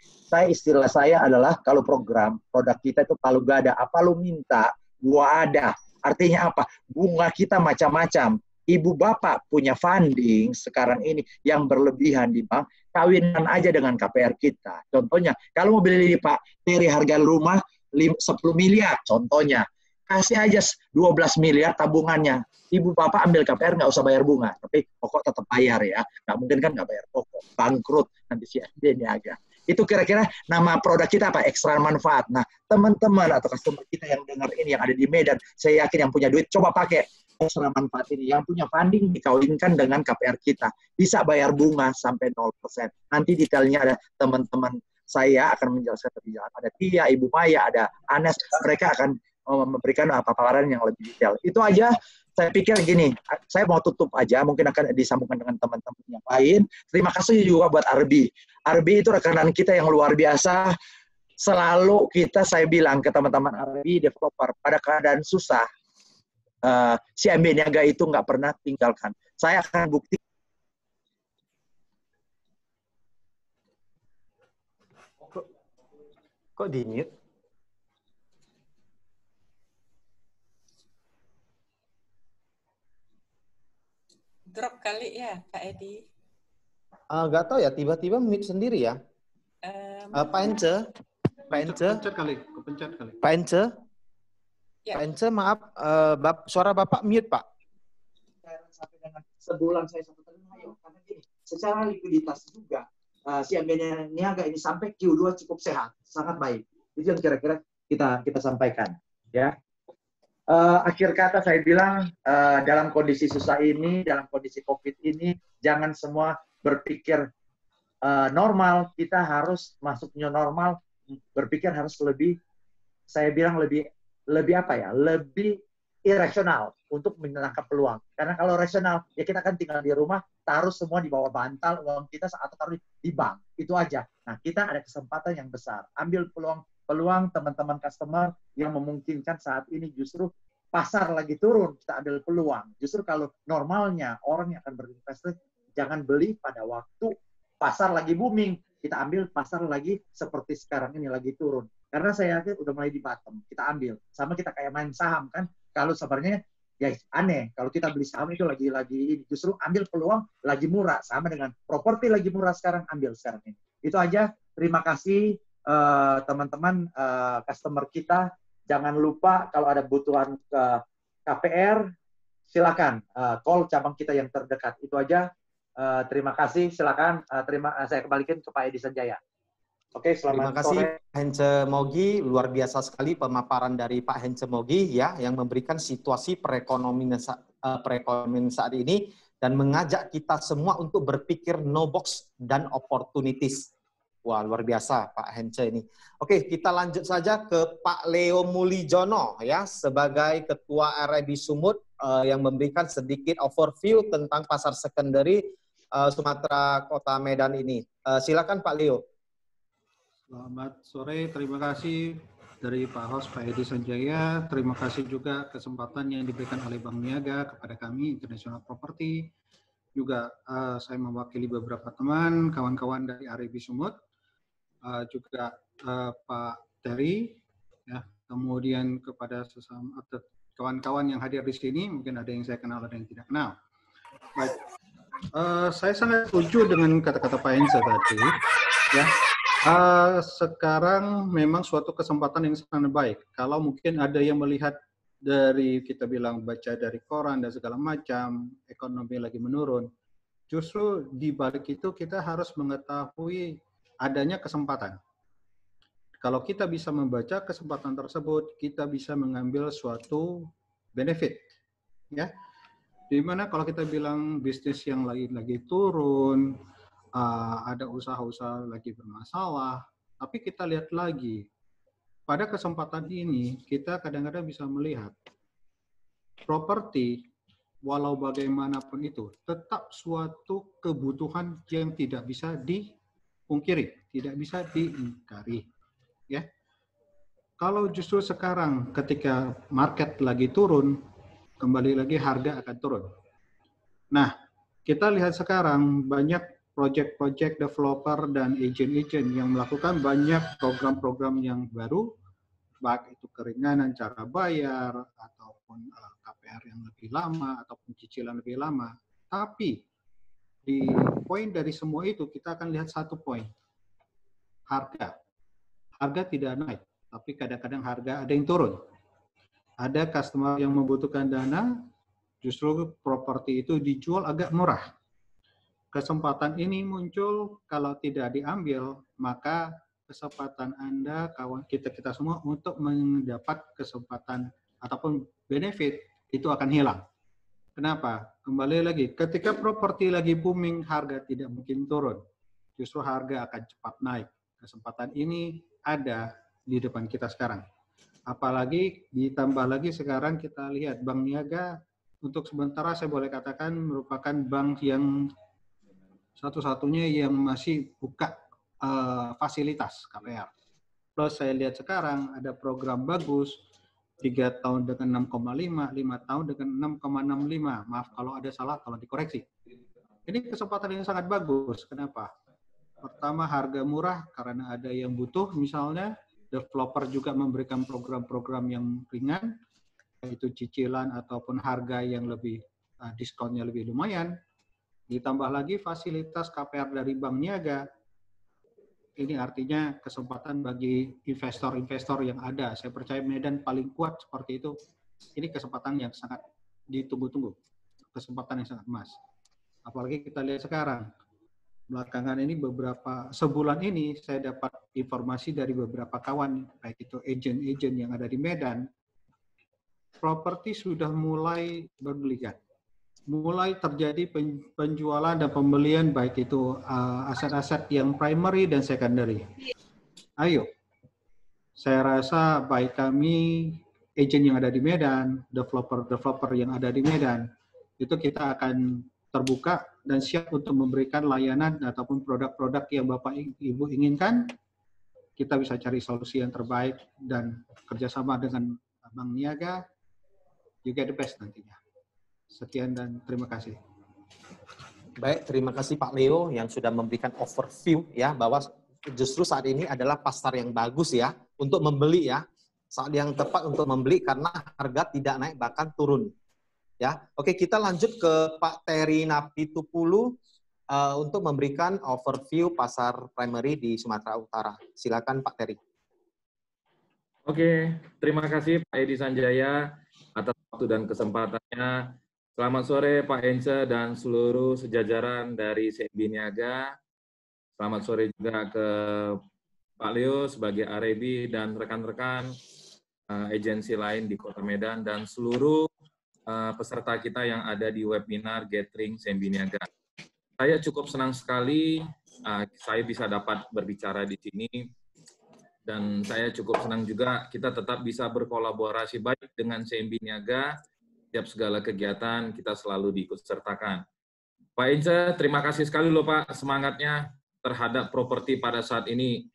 istilah saya adalah kalau produk kita itu kalau gak ada apa lu minta, gua ada. Artinya apa? Bunga kita macam-macam. Ibu bapak punya funding sekarang ini yang berlebihan di bank, kawinan aja dengan KPR kita. Contohnya, kalau mau beli di Pak Terry harga rumah 10 miliar, contohnya. Kasih aja 12 miliar tabungannya. Ibu bapak ambil KPR nggak usah bayar bunga, tapi pokok tetap bayar ya. Nggak mungkin kan nggak bayar pokok, bangkrut nanti CIMB Niaga. Itu kira-kira nama produk kita apa? Ekstra manfaat. Nah, teman-teman atau customer kita yang dengar ini yang ada di Medan, saya yakin yang punya duit coba pakai ekstra manfaat ini. Yang punya funding dikawinkan dengan KPR kita, bisa bayar bunga sampai 0%. Nanti detailnya ada teman-teman saya akan menjelaskan lebih jauh. Ada Tia, Ibu Maya, ada Anes, mereka akan memberikan paparan yang lebih detail. Itu aja. saya pikir gini, saya mau tutup aja, mungkin akan disambungkan dengan teman-teman yang lain. Terima kasih juga buat Arbi. Arbi itu rekanan kita yang luar biasa. Selalu saya bilang ke teman-teman Arbi, developer, pada keadaan susah, CMB Niaga itu nggak pernah tinggalkan. Saya akan bukti. Kok di-mute? Drop kali ya, Kak Edi. Nggak tahu ya, tiba-tiba mute sendiri ya. Pak Ence? Pak Ence? Kepencet kali. Pak Ence? Ya. Pak Ence, maaf, suara Bapak mute, Pak. Sampai dengan sebulan saya satu tahun, ayo, karena gini, secara likuiditas juga, CMB Niaga ini sampai Q2 cukup sehat, sangat baik. Itu yang kira-kira kita sampaikan. Ya. Akhir kata saya bilang, dalam kondisi susah ini, dalam kondisi COVID ini, jangan semua berpikir normal, kita harus masuk new normal, berpikir harus lebih, saya bilang lebih apa ya, lebih irasional untuk menangkap peluang. Karena kalau rasional, ya kita akan tinggal di rumah, taruh semua di bawah bantal, uang kita atau taruh di bank. Itu aja. Nah, kita ada kesempatan yang besar. Ambil peluang teman-teman customer yang memungkinkan saat ini justru pasar lagi turun, kita ambil peluang. Justru kalau normalnya orang yang akan berinvestasi, jangan beli pada waktu pasar lagi booming. Kita ambil pasar lagi seperti sekarang ini lagi turun. Karena saya yakin udah mulai di bottom, kita ambil. Sama kita kayak main saham kan, kalau sebenarnya ya aneh, kalau kita beli saham itu lagi justru ambil peluang lagi murah, sama dengan properti lagi murah sekarang, ambil sekarang ini. Itu aja, terima kasih teman-teman customer kita. Jangan lupa kalau ada kebutuhan ke KPR, silakan call cabang kita yang terdekat. Itu aja. Terima kasih, silakan. Saya kembalikan ke Pak Edi Sanjaya. Oke, selamat Terima kasih sore. Pak Hence Mogi, luar biasa sekali pemaparan dari Pak Hence Mogi ya, yang memberikan situasi perekonomian saat ini dan mengajak kita semua untuk berpikir no box dan opportunities. Wah, luar biasa Pak Hence ini. Oke, kita lanjut saja ke Pak Leo Mulijono ya, sebagai Ketua RIB Sumut yang memberikan sedikit overview tentang pasar secondary Sumatera Kota Medan ini. Silakan Pak Leo. Selamat sore, terima kasih dari Pak Host, Pak Edi Sanjaya. Terima kasih juga kesempatan yang diberikan oleh Bank Niaga kepada kami, International Property. Juga saya mewakili beberapa teman, kawan-kawan dari RIB Sumut. Juga Pak Terry, ya, kemudian kepada sesama kawan-kawan yang hadir di sini, mungkin ada yang saya kenal, ada yang tidak kenal. Baik, saya sangat setuju dengan kata-kata Pak Hence tadi, ya. Sekarang memang suatu kesempatan yang sangat baik. Kalau mungkin ada yang melihat dari, kita bilang baca dari koran dan segala macam, ekonomi lagi menurun, justru di balik itu kita harus mengetahui adanya kesempatan. Kalau kita bisa membaca kesempatan tersebut, kita bisa mengambil suatu benefit, ya. Dimana kalau kita bilang bisnis yang lagi turun, ada usaha-usaha lagi bermasalah, tapi kita lihat lagi, pada kesempatan ini kita kadang-kadang bisa melihat properti, walau bagaimanapun itu, tetap suatu kebutuhan yang tidak bisa dipungkiri, tidak bisa diingkari. Ya. Kalau justru sekarang ketika market lagi turun, kembali lagi harga akan turun. Nah, kita lihat sekarang banyak project-project developer dan agent-agent yang melakukan banyak program-program yang baru, baik itu keringanan cara bayar, ataupun KPR yang lebih lama, ataupun cicilan lebih lama. Tapi, di poin dari semua itu, kita akan lihat satu poin. Harga. Harga tidak naik, tapi kadang-kadang harga ada yang turun. Ada customer yang membutuhkan dana, justru properti itu dijual agak murah. Kesempatan ini muncul, kalau tidak diambil, maka kesempatan Anda, kawan kita semua untuk mendapat kesempatan ataupun benefit itu akan hilang. Kenapa? Kembali lagi, ketika properti lagi booming, harga tidak mungkin turun. Justru harga akan cepat naik. Kesempatan ini ada di depan kita sekarang. Apalagi ditambah lagi sekarang kita lihat Bank Niaga untuk sementara saya boleh katakan merupakan bank yang satu-satunya yang masih buka fasilitas KPR. Plus saya lihat sekarang ada program bagus, 3 tahun dengan 6,5, 5 tahun dengan 6,65. Maaf kalau ada salah, kalau dikoreksi. Ini kesempatan yang sangat bagus. Kenapa? Pertama, harga murah karena ada yang butuh, misalnya developer juga memberikan program-program yang ringan, yaitu cicilan ataupun harga yang lebih diskonnya lebih lumayan. Ditambah lagi fasilitas KPR dari Bank Niaga. Ini artinya kesempatan bagi investor-investor yang ada. Saya percaya Medan paling kuat seperti itu. Ini kesempatan yang sangat ditunggu-tunggu. Kesempatan yang sangat emas. Apalagi kita lihat sekarang. Belakangan ini sebulan ini saya dapat informasi dari beberapa kawan, baik itu agen-agen yang ada di Medan, properti sudah mulai bergeliat. Mulai terjadi penjualan dan pembelian baik itu aset-aset yang primary dan secondary. Ayo, saya rasa baik kami, agen yang ada di Medan, developer yang ada di Medan, itu kita akan terbuka dan siap untuk memberikan layanan ataupun produk-produk yang Bapak Ibu inginkan. Kita bisa cari solusi yang terbaik dan kerjasama dengan Bank Niaga, you get the best nantinya. Sekian dan terima kasih. Baik, terima kasih Pak Leo yang sudah memberikan overview ya bahwa justru saat ini adalah pasar yang bagus ya untuk membeli ya. Saat yang tepat untuk membeli karena harga tidak naik bahkan turun. Ya, oke kita lanjut ke Pak Terry Napitupulu untuk memberikan overview pasar primary di Sumatera Utara. Silakan Pak Terry. Oke, terima kasih Pak Edi Sanjaya atas waktu dan kesempatannya. Selamat sore Pak Ence dan seluruh sejajaran dari CMB Niaga. Selamat sore juga ke Pak Leo sebagai RAB dan rekan-rekan agensi lain di Kota Medan dan seluruh peserta kita yang ada di webinar Gathering CMB Niaga. Saya cukup senang sekali saya bisa dapat berbicara di sini dan saya cukup senang juga kita tetap bisa berkolaborasi baik dengan CMB Niaga. Setiap segala kegiatan kita selalu diikut sertakan. Pak Ince, terima kasih sekali loh Pak semangatnya terhadap properti pada saat ini.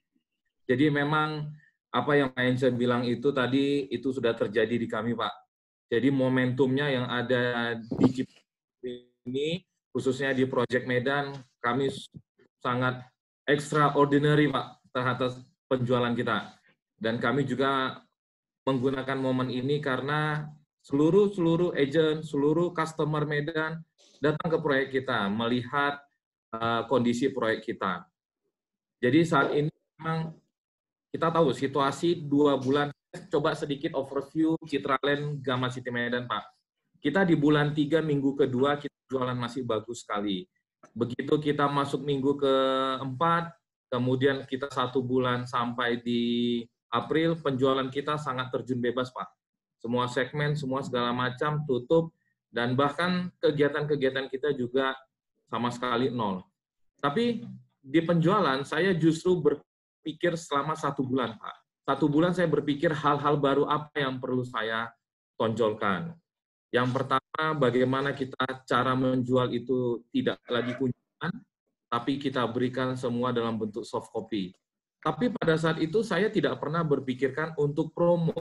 Jadi memang apa yang Pak Ince bilang itu tadi itu sudah terjadi di kami Pak. Jadi momentumnya yang ada di Cipayung ini, khususnya di Project Medan, kami sangat extraordinary Pak terhadap penjualan kita. Dan kami juga menggunakan momen ini karena seluruh agent, seluruh customer Medan datang ke proyek kita, melihat kondisi proyek kita. Jadi saat ini memang kita tahu situasi 2 bulan, coba sedikit overview Citraland Gamma City Medan Pak. Kita di bulan 3 minggu kedua kita jualan masih bagus sekali. Begitu kita masuk minggu ke-4, kemudian kita 1 bulan sampai di April, penjualan kita sangat terjun bebas Pak. Semua segmen, semua segala macam tutup, dan bahkan kegiatan-kegiatan kita juga sama sekali nol. Tapi di penjualan, saya justru berpikir selama 1 bulan, Pak. 1 bulan saya berpikir hal-hal baru apa yang perlu saya tonjolkan. Yang pertama, bagaimana kita cara menjual itu tidak lagi kunjungan, tapi kita berikan semua dalam bentuk soft copy. Tapi pada saat itu saya tidak pernah berpikirkan untuk promo.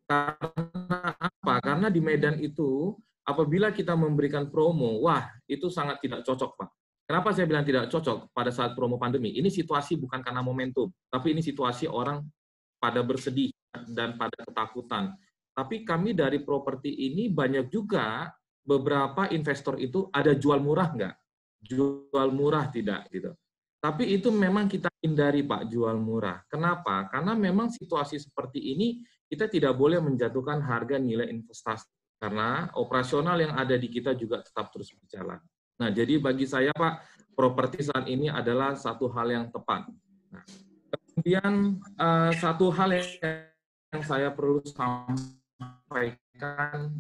Karena apa? Karena di Medan itu, apabila kita memberikan promo, wah, itu sangat tidak cocok, Pak. Kenapa saya bilang tidak cocok pada saat promo pandemi? Ini situasi bukan karena momentum, tapi ini situasi orang pada bersedih dan pada ketakutan. Tapi kami dari properti ini banyak juga beberapa investor itu ada jual murah nggak? Jual murah tidak, gitu. Tapi itu memang kita hindari, Pak, jual murah. Kenapa? Karena memang situasi seperti ini kita tidak boleh menjatuhkan harga nilai investasi karena operasional yang ada di kita juga tetap terus berjalan. Nah, jadi bagi saya Pak, properti saat ini adalah satu hal yang tepat. Nah, kemudian satu hal yang saya perlu sampaikan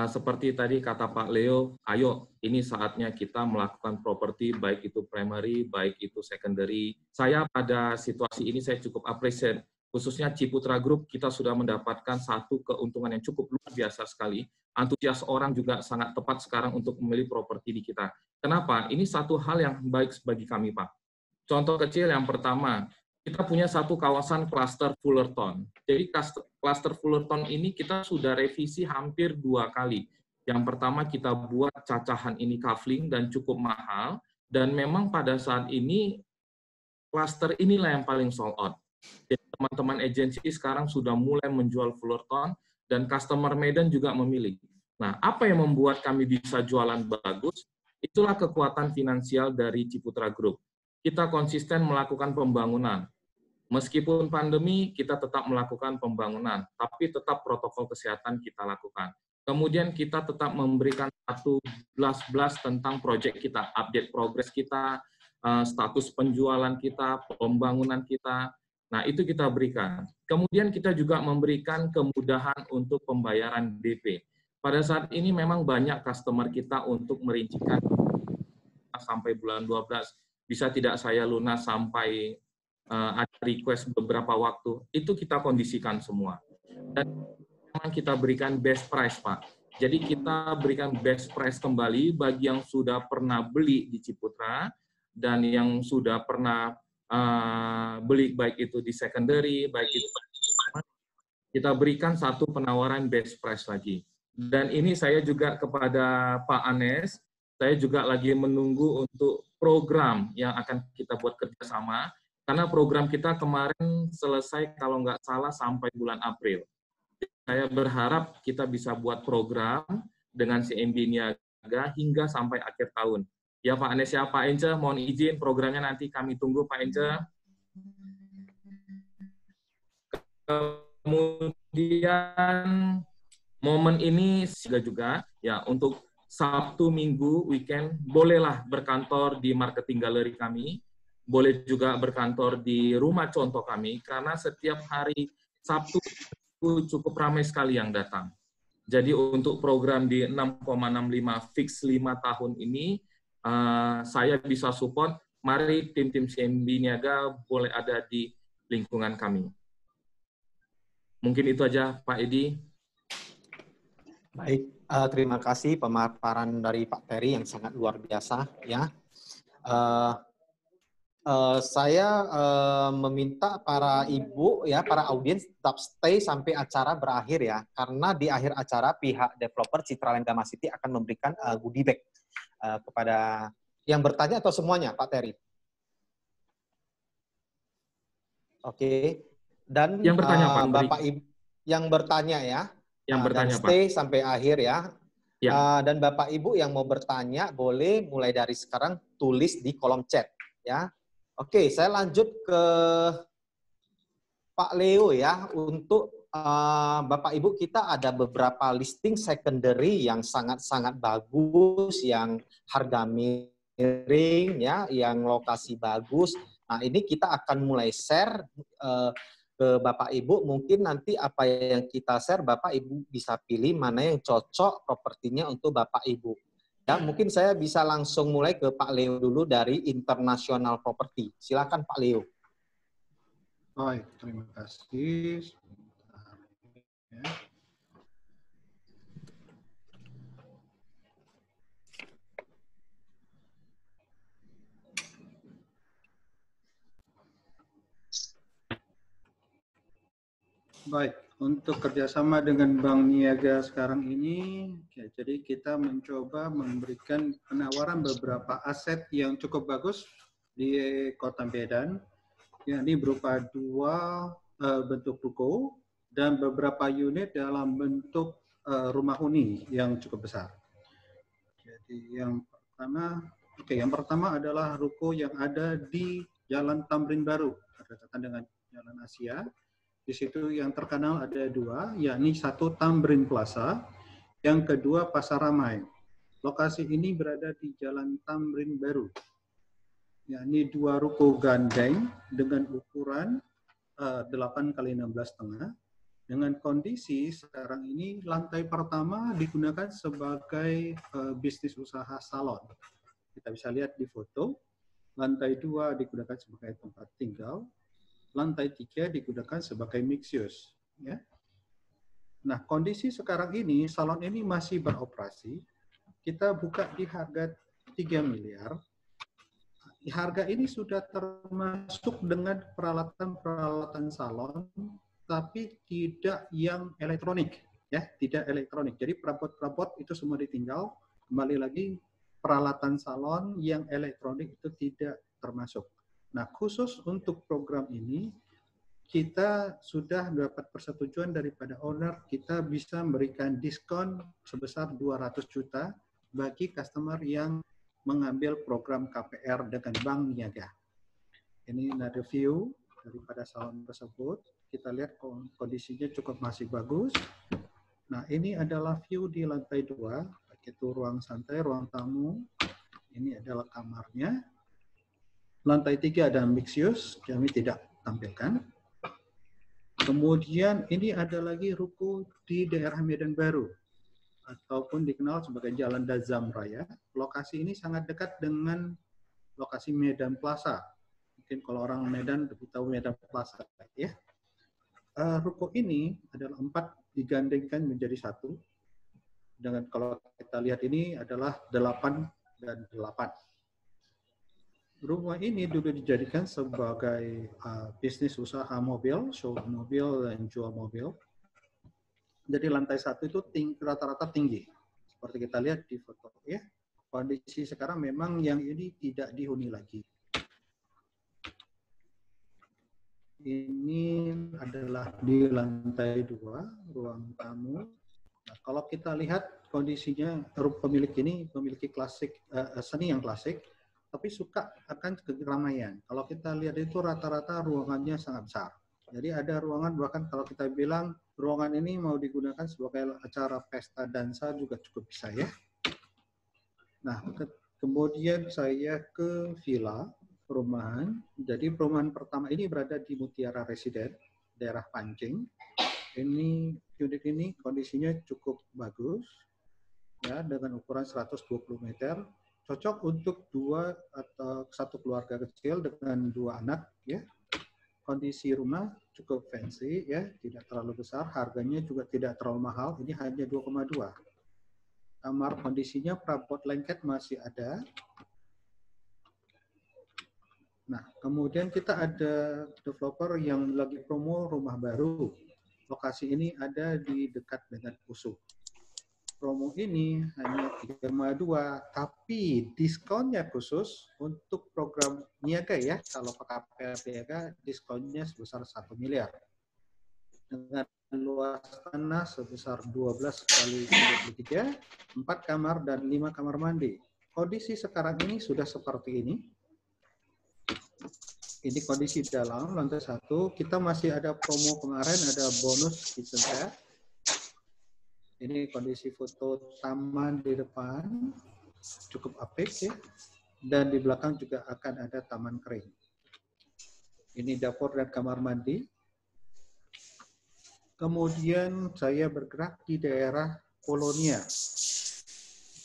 seperti tadi kata Pak Leo, ayo ini saatnya kita melakukan properti baik itu primary, baik itu secondary. Saya pada situasi ini saya cukup appreciate khususnya Ciputra Group, kita sudah mendapatkan satu keuntungan yang cukup luar biasa sekali. Antusias orang juga sangat tepat sekarang untuk membeli properti di kita. Kenapa? Ini satu hal yang baik bagi kami, Pak. Contoh kecil yang pertama, kita punya satu kawasan klaster Fullerton. Jadi klaster Fullerton ini kita sudah revisi hampir 2 kali. Yang pertama kita buat cacahan ini kafling dan cukup mahal, dan memang pada saat ini klaster inilah yang paling sold out. Jadi teman-teman agensi sekarang sudah mulai menjual Fullerton dan customer Medan juga memilih. Nah, apa yang membuat kami bisa jualan bagus? Itulah kekuatan finansial dari Ciputra Group. Kita konsisten melakukan pembangunan. Meskipun pandemi, kita tetap melakukan pembangunan, tapi tetap protokol kesehatan kita lakukan. Kemudian kita tetap memberikan satu blast tentang proyek kita, update progres kita, status penjualan kita, pembangunan kita. Nah, itu kita berikan. Kemudian kita juga memberikan kemudahan untuk pembayaran DP. Pada saat ini memang banyak customer kita untuk merincikan sampai bulan 12. Bisa tidak saya lunas sampai ada request beberapa waktu. Itu kita kondisikan semua. Dan memang kita berikan best price, Pak. Jadi kita berikan best price kembali bagi yang sudah pernah beli di Ciputra dan yang sudah pernah beli baik itu di secondary, baik itu kita berikan satu penawaran best price lagi. Dan ini saya juga kepada Pak Anes, saya juga lagi menunggu untuk program yang akan kita buat kerjasama, karena program kita kemarin selesai kalau nggak salah sampai bulan April. Saya berharap kita bisa buat program dengan CMB Niaga hingga sampai akhir tahun. Ya Pak Anes, ya Pak Ence, mohon izin programnya nanti kami tunggu Pak Ence. Kemudian momen ini juga ya untuk Sabtu, Minggu, weekend bolehlah berkantor di marketing gallery kami, boleh juga berkantor di rumah contoh kami karena setiap hari Sabtu cukup ramai sekali yang datang. Jadi untuk program di 6,65 fix 5 tahun ini saya bisa support, mari tim-tim CMB Niaga boleh ada di lingkungan kami. Mungkin itu aja Pak Edi. Baik, terima kasih pemaparan dari Pak Terry yang sangat luar biasa. Ya, saya meminta para ibu, ya, para audiens tetap stay sampai acara berakhir ya, karena di akhir acara pihak developer Citraland Gamma City akan memberikan goodie bag kepada yang bertanya atau semuanya, Pak Terry. Oke, dan yang bertanya, Pak, Bapak Ibu yang bertanya ya, yang bertanya, dan stay Pak, sampai akhir ya. Ya. Dan Bapak Ibu yang mau bertanya boleh mulai dari sekarang tulis di kolom chat ya. Oke, saya lanjut ke Pak Leo ya. Untuk Bapak Ibu, kita ada beberapa listing secondary yang sangat-sangat bagus, yang harga miring ya, yang lokasi bagus. Nah, ini kita akan mulai share ke Bapak Ibu. Mungkin nanti apa yang kita share, Bapak Ibu bisa pilih mana yang cocok propertinya untuk Bapak Ibu. Ya, mungkin saya bisa langsung mulai ke Pak Leo dulu dari International Property. Silakan Pak Leo. Baik, terima kasih. Sebentar. Ya. Baik, untuk kerjasama dengan Bank Niaga sekarang ini, ya, jadi kita mencoba memberikan penawaran beberapa aset yang cukup bagus di Kota Medan, yakni berupa 2 bentuk ruko dan beberapa unit dalam bentuk rumah huni yang cukup besar. Jadi yang pertama adalah ruko yang ada di Jalan Tamrin Baru, berdekatan dengan Jalan Asia. Di situ yang terkenal ada 2, yakni satu Tamrin Plaza, yang kedua Pasar Ramai. Lokasi ini berada di Jalan Tamrin Baru, yakni 2 ruko gandeng dengan ukuran 8x16,5. Dengan kondisi sekarang ini lantai pertama digunakan sebagai bisnis usaha salon. Kita bisa lihat di foto. Lantai 2 digunakan sebagai tempat tinggal. lantai 3 digunakan sebagai mixed use. Ya. Nah, kondisi sekarang ini, salon ini masih beroperasi. Kita buka di harga 3 miliar. Harga ini sudah termasuk dengan peralatan-peralatan salon, tapi tidak yang elektronik. Ya, tidak elektronik. Jadi perabot-perabot itu semua ditinggal. Kembali lagi, peralatan salon yang elektronik itu tidak termasuk. Nah, khusus untuk program ini, kita sudah dapat persetujuan daripada owner, kita bisa memberikan diskon sebesar 200 juta bagi customer yang mengambil program KPR dengan Bank Niaga. Ini ada view daripada salon tersebut. Kita lihat kondisinya cukup masih bagus. Nah, ini adalah view di lantai 2, itu ruang santai, ruang tamu. Ini adalah kamarnya. Lantai 3 ada mixed use, kami tidak tampilkan. Kemudian ini ada lagi ruko di daerah Medan Baru, ataupun dikenal sebagai Jalan Dazam Raya. Lokasi ini sangat dekat dengan lokasi Medan Plaza. Mungkin kalau orang Medan lebih tahu Medan Plaza. Ya. Ruko ini adalah 4 digandengkan menjadi 1. Dengan kalau kita lihat ini adalah 8 dan 8. Rumah ini dulu dijadikan sebagai bisnis usaha mobil, showroom mobil, dan jual mobil. Jadi lantai 1 itu rata-rata tinggi. Seperti kita lihat di foto. Ya. Kondisi sekarang memang yang ini tidak dihuni lagi. Ini adalah di lantai 2, ruang tamu. Nah, kalau kita lihat kondisinya, pemilik ini memiliki klasik, seni yang klasik, tapi suka akan keramaian. Kalau kita lihat itu rata-rata ruangannya sangat besar. Jadi ada ruangan, bahkan kalau kita bilang ruangan ini mau digunakan sebagai acara pesta dansa juga cukup bisa ya. Nah, kemudian saya ke villa perumahan. Jadi perumahan pertama ini berada di Mutiara Residen, daerah Pancing. Ini unit ini kondisinya cukup bagus, ya, dengan ukuran 120 meter. Cocok untuk 2 atau 1 keluarga kecil dengan 2 anak, ya. Kondisi rumah cukup fancy, ya, tidak terlalu besar, harganya juga tidak terlalu mahal. Ini hanya 2,2. Kamar kondisinya perabot lengket masih ada. Nah, kemudian kita ada developer yang lagi promo rumah baru. Lokasi ini ada di dekat dengan USU. Promo ini hanya 3,2, tapi diskonnya khusus untuk program niaga ya. Kalau pakai KPR niaga, diskonnya sebesar 1 miliar. Dengan luas tanah sebesar 12 kali 23, 4 kamar dan 5 kamar mandi. Kondisi sekarang ini sudah seperti ini. Ini kondisi dalam lantai 1. Kita masih ada promo kemarin, ada bonus kitchen set. Ini kondisi foto taman di depan, cukup apik ya. Dan di belakang juga akan ada taman kering. Ini dapur dan kamar mandi. Kemudian saya bergerak di daerah Polonia.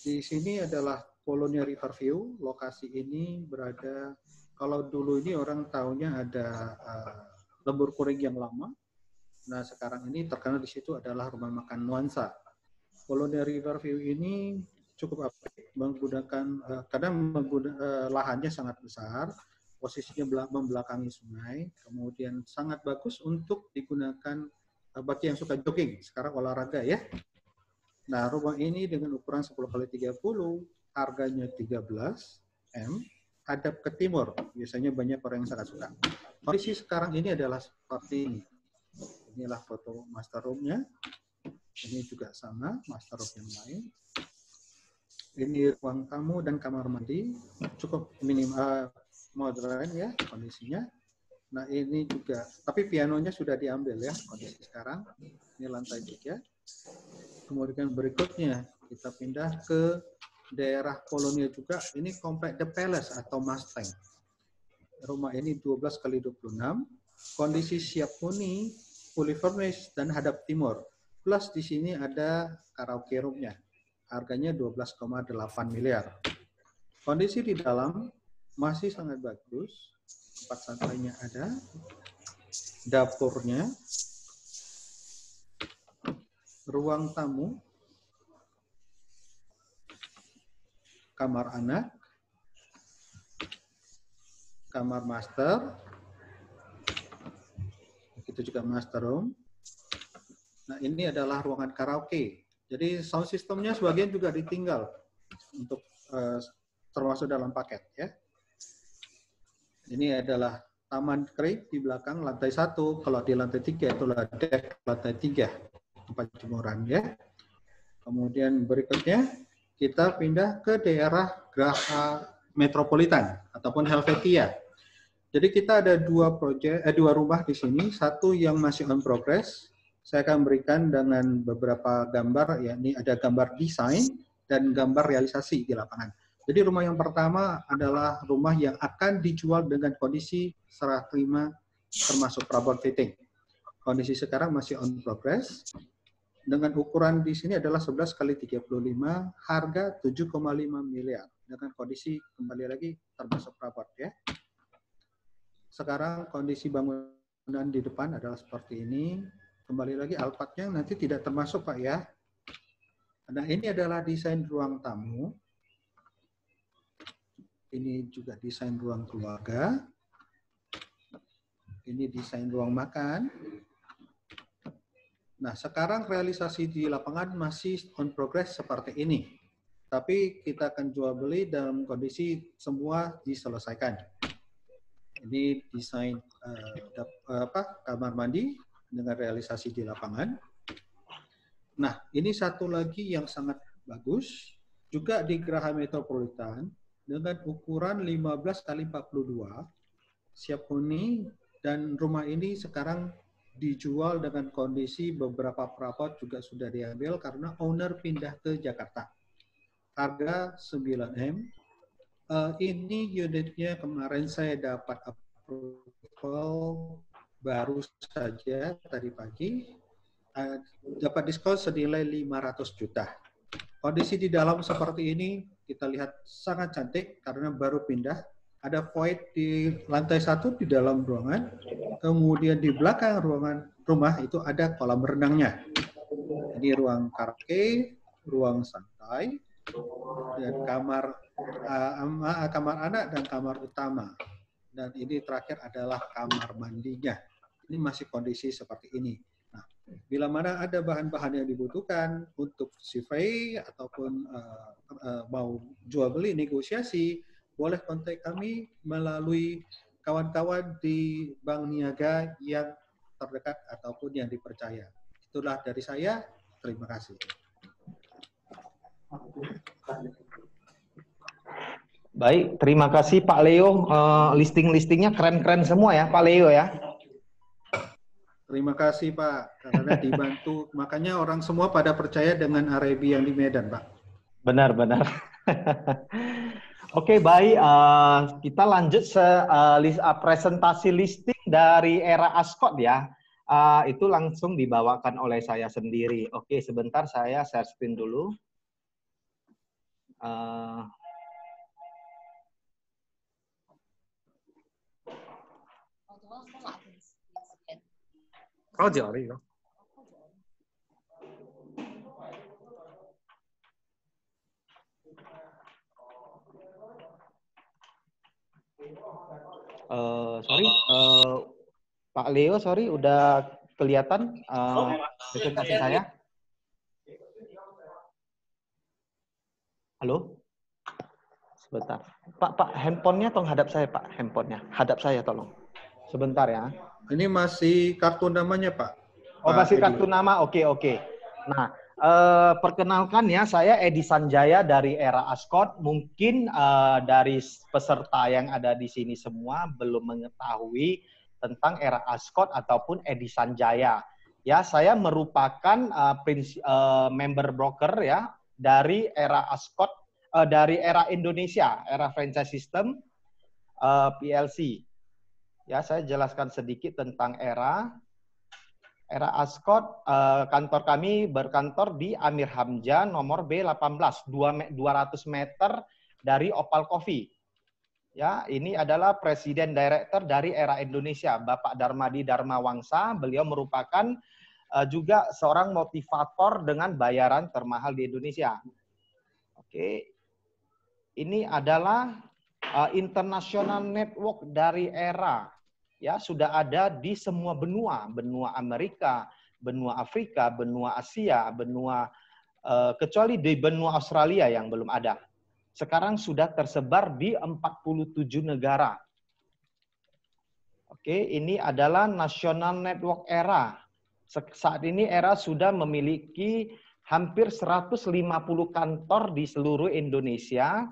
Di sini adalah Polonia Riverview. Lokasi ini berada, kalau dulu ini orang tahunya ada Lembur Kuring yang lama. Nah sekarang ini terkenal di situ adalah rumah makan Nuansa. Polonia Riverview ini cukup apik, menggunakan karena lahannya sangat besar, posisinya membelakangi sungai, kemudian sangat bagus untuk digunakan bagi yang suka jogging, sekarang olahraga ya. Nah, rumah ini dengan ukuran 10 kali 30, harganya 13 M, hadap ke timur. Biasanya banyak orang yang sangat suka. Kondisi sekarang ini adalah seperti ini. Inilah foto master room-nya. Ini juga sama, master room yang lain. Ini ruang tamu dan kamar mandi, cukup minimal modern ya kondisinya. Nah ini juga, tapi pianonya sudah diambil ya kondisi sekarang. Ini lantai 3. Kemudian berikutnya kita pindah ke daerah Polonia juga. Ini komplek The Palace atau Mustang. Rumah ini 12 kali 26. Kondisi siap huni, fully furnished dan hadap timur. Plus di sini ada karaoke room-nya. Harganya 12,8 miliar. Kondisi di dalam masih sangat bagus. Tempat santainya ada. dapurnya, ruang tamu, kamar anak, kamar master, itu juga master room. Nah, ini adalah ruangan karaoke. Jadi sound systemnya sebagian juga ditinggal untuk termasuk dalam paket ya. Ini adalah taman kering di belakang lantai 1. Kalau di lantai 3 itulah deck lantai 3 tempat jemuran ya. Kemudian berikutnya kita pindah ke daerah Graha Metropolitan ataupun Helvetia. Jadi kita ada dua rumah di sini, satu yang masih on progress. Saya akan berikan dengan beberapa gambar, ya ini ada gambar desain dan gambar realisasi di lapangan. Jadi rumah yang pertama adalah rumah yang akan dijual dengan kondisi serah terima termasuk perabot fitting. Kondisi sekarang masih on progress. Dengan ukuran di sini adalah 11 kali 35, harga 7,5 miliar. Dengan kondisi kembali lagi termasuk perabot ya. Sekarang kondisi bangunan di depan adalah seperti ini. Kembali lagi alpatnya nanti tidak termasuk Pak ya. Nah ini adalah desain ruang tamu. Ini juga desain ruang keluarga. Ini desain ruang makan. Nah sekarang realisasi di lapangan masih on progress seperti ini. Tapi kita akan jual beli dalam kondisi semua diselesaikan. Ini desain kamar mandi dengan realisasi di lapangan. Nah, ini satu lagi yang sangat bagus, juga di Graha Metropolitan dengan ukuran 15 kali 42, siap huni, dan rumah ini sekarang dijual dengan kondisi beberapa perabot juga sudah diambil karena owner pindah ke Jakarta. Harga 9M. Ini unitnya kemarin saya dapat approval baru saja tadi pagi, dapat diskon senilai 500 juta. Kondisi di dalam seperti ini kita lihat sangat cantik karena baru pindah. Ada void di lantai 1 di dalam ruangan, kemudian di belakang rumah itu ada kolam renangnya. Ini ruang karaoke, ruang santai, dan kamar anak dan kamar utama. Dan ini terakhir adalah kamar mandinya. Ini masih kondisi seperti ini. Nah, bila mana ada bahan-bahan yang dibutuhkan untuk survei ataupun mau jual beli negosiasi, boleh kontak kami melalui kawan-kawan di Bank Niaga yang terdekat ataupun yang dipercaya. Itulah dari saya. Terima kasih. Baik, terima kasih Pak Leo. Listing-listingnya keren-keren semua ya Pak Leo ya. Terima kasih Pak, karena dibantu. Makanya orang semua pada percaya dengan Arabi yang di Medan Pak. Benar-benar. Oke, baik. Kita lanjut presentasi listing dari era Ascott ya. Itu langsung dibawakan oleh saya sendiri. Oke, sebentar saya share screen dulu. Sorry, Pak Leo, sorry, udah kelihatan presentasi saya? Halo? Sebentar. Pak, handphonenya tolong hadap saya, Pak. Handphonenya. Hadap saya, tolong. Sebentar ya. Ini masih kartu namanya, Pak. Oh, masih kartu nama? Oke. Nah, perkenalkan ya, saya Edi Sanjaya dari era Ascott. Mungkin dari peserta yang ada di sini semua belum mengetahui tentang era Ascott ataupun Edi Sanjaya. Ya, saya merupakan member broker ya dari era Ascott, dari era Indonesia, era franchise system PLC. Ya, saya jelaskan sedikit tentang era Ascott. Kantor kami berkantor di Amir Hamzah nomor B18, 200 meter dari Opal Coffee. Ya, ini adalah Presiden Director dari Era Indonesia, Bapak Darmadi Dharma Wangsa. Beliau merupakan juga seorang motivator dengan bayaran termahal di Indonesia. Oke, ini adalah international network dari Era. Ya, sudah ada di semua benua, benua Amerika, benua Afrika, benua Asia, benua kecuali di benua Australia yang belum ada. Sekarang sudah tersebar di 47 negara. Oke, ini adalah National Network Era. Saat ini Era sudah memiliki hampir 150 kantor di seluruh Indonesia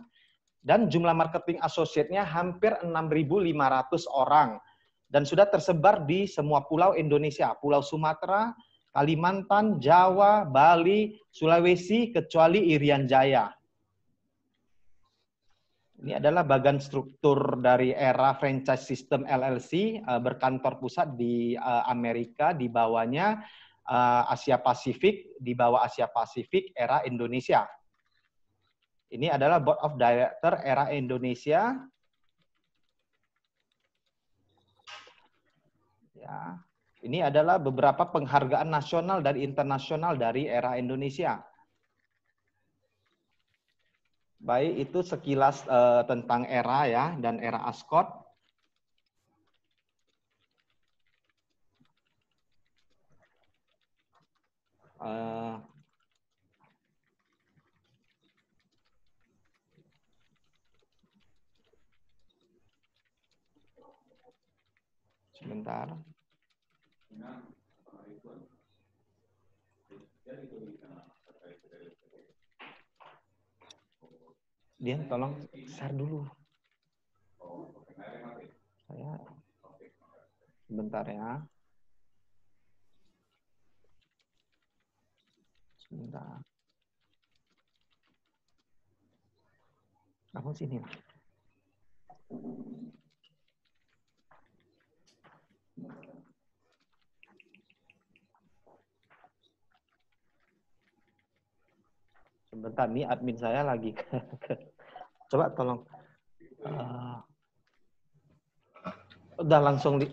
dan jumlah marketing associate-nya hampir 6.500 orang dan sudah tersebar di semua pulau Indonesia, Pulau Sumatera, Kalimantan, Jawa, Bali, Sulawesi, kecuali Irian Jaya. Ini adalah bagian struktur dari Era Franchise System LLC, berkantor pusat di Amerika, di bawahnya Asia Pasifik, di bawah Asia Pasifik Era Indonesia. Ini adalah Board of Director Era Indonesia. Ya, ini adalah beberapa penghargaan nasional dan internasional dari Era Indonesia. Baik, itu sekilas tentang Era ya dan Era Ascot. Sebentar. Dian, tolong share dulu. Saya sebentar ya. Sebentar. Kamu sini lah. Sebentar, nih admin saya lagi. Coba tolong. Udah langsung di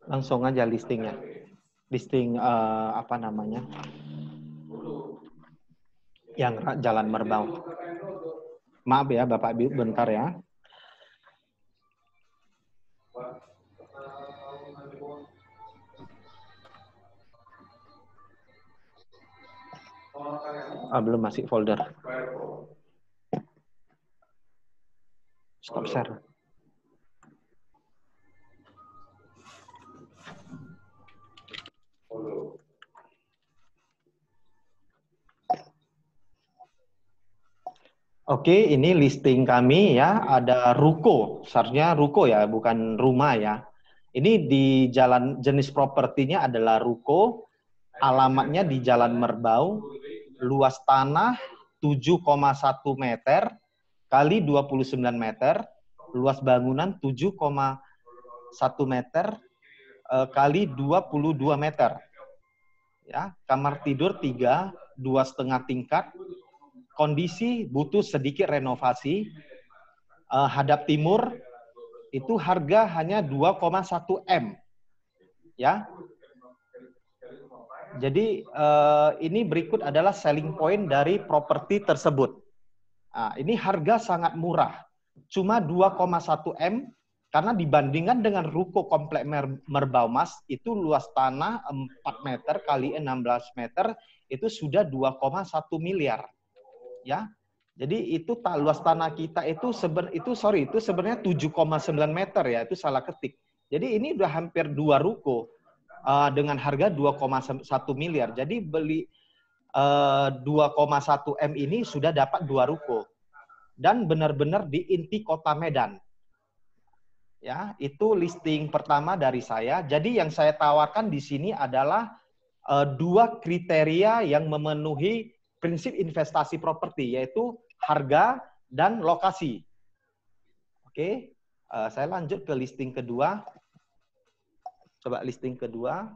langsung aja listingnya. Listing apa namanya? Yang Jalan Merbau. Maaf ya Bapak Ibu, bentar ya. Belum masih folder. Stop share. Oke, ini listing kami ya. Ada ruko, seharusnya ruko ya, bukan rumah ya. Ini di jalan, jenis propertinya adalah ruko. Alamatnya di Jalan Merbau. Luas tanah 7,1 meter kali 29 meter. Luas bangunan 7,1 meter kali 22 meter. Ya, kamar tidur 3, 2,5 tingkat. Kondisi butuh sedikit renovasi. Hadap timur itu harga hanya 2,1 M. Ya. Jadi ini berikut adalah selling point dari properti tersebut. Nah, ini harga sangat murah. Cuma 2,1 M karena dibandingkan dengan ruko komplek Merbau Mas itu luas tanah 4 meter kali 16 meter itu sudah 2,1 miliar. Ya, jadi itu luas tanah kita itu sebenarnya 7,9 meter ya, itu salah ketik. Jadi ini udah hampir 2 ruko dengan harga 2,1 miliar. Jadi beli 2,1 M ini sudah dapat 2 ruko dan benar-benar di inti kota Medan. Ya, itu listing pertama dari saya. Jadi yang saya tawarkan di sini adalah 2 kriteria yang memenuhi prinsip investasi properti, yaitu harga dan lokasi. Oke, saya lanjut ke listing kedua. Coba listing kedua.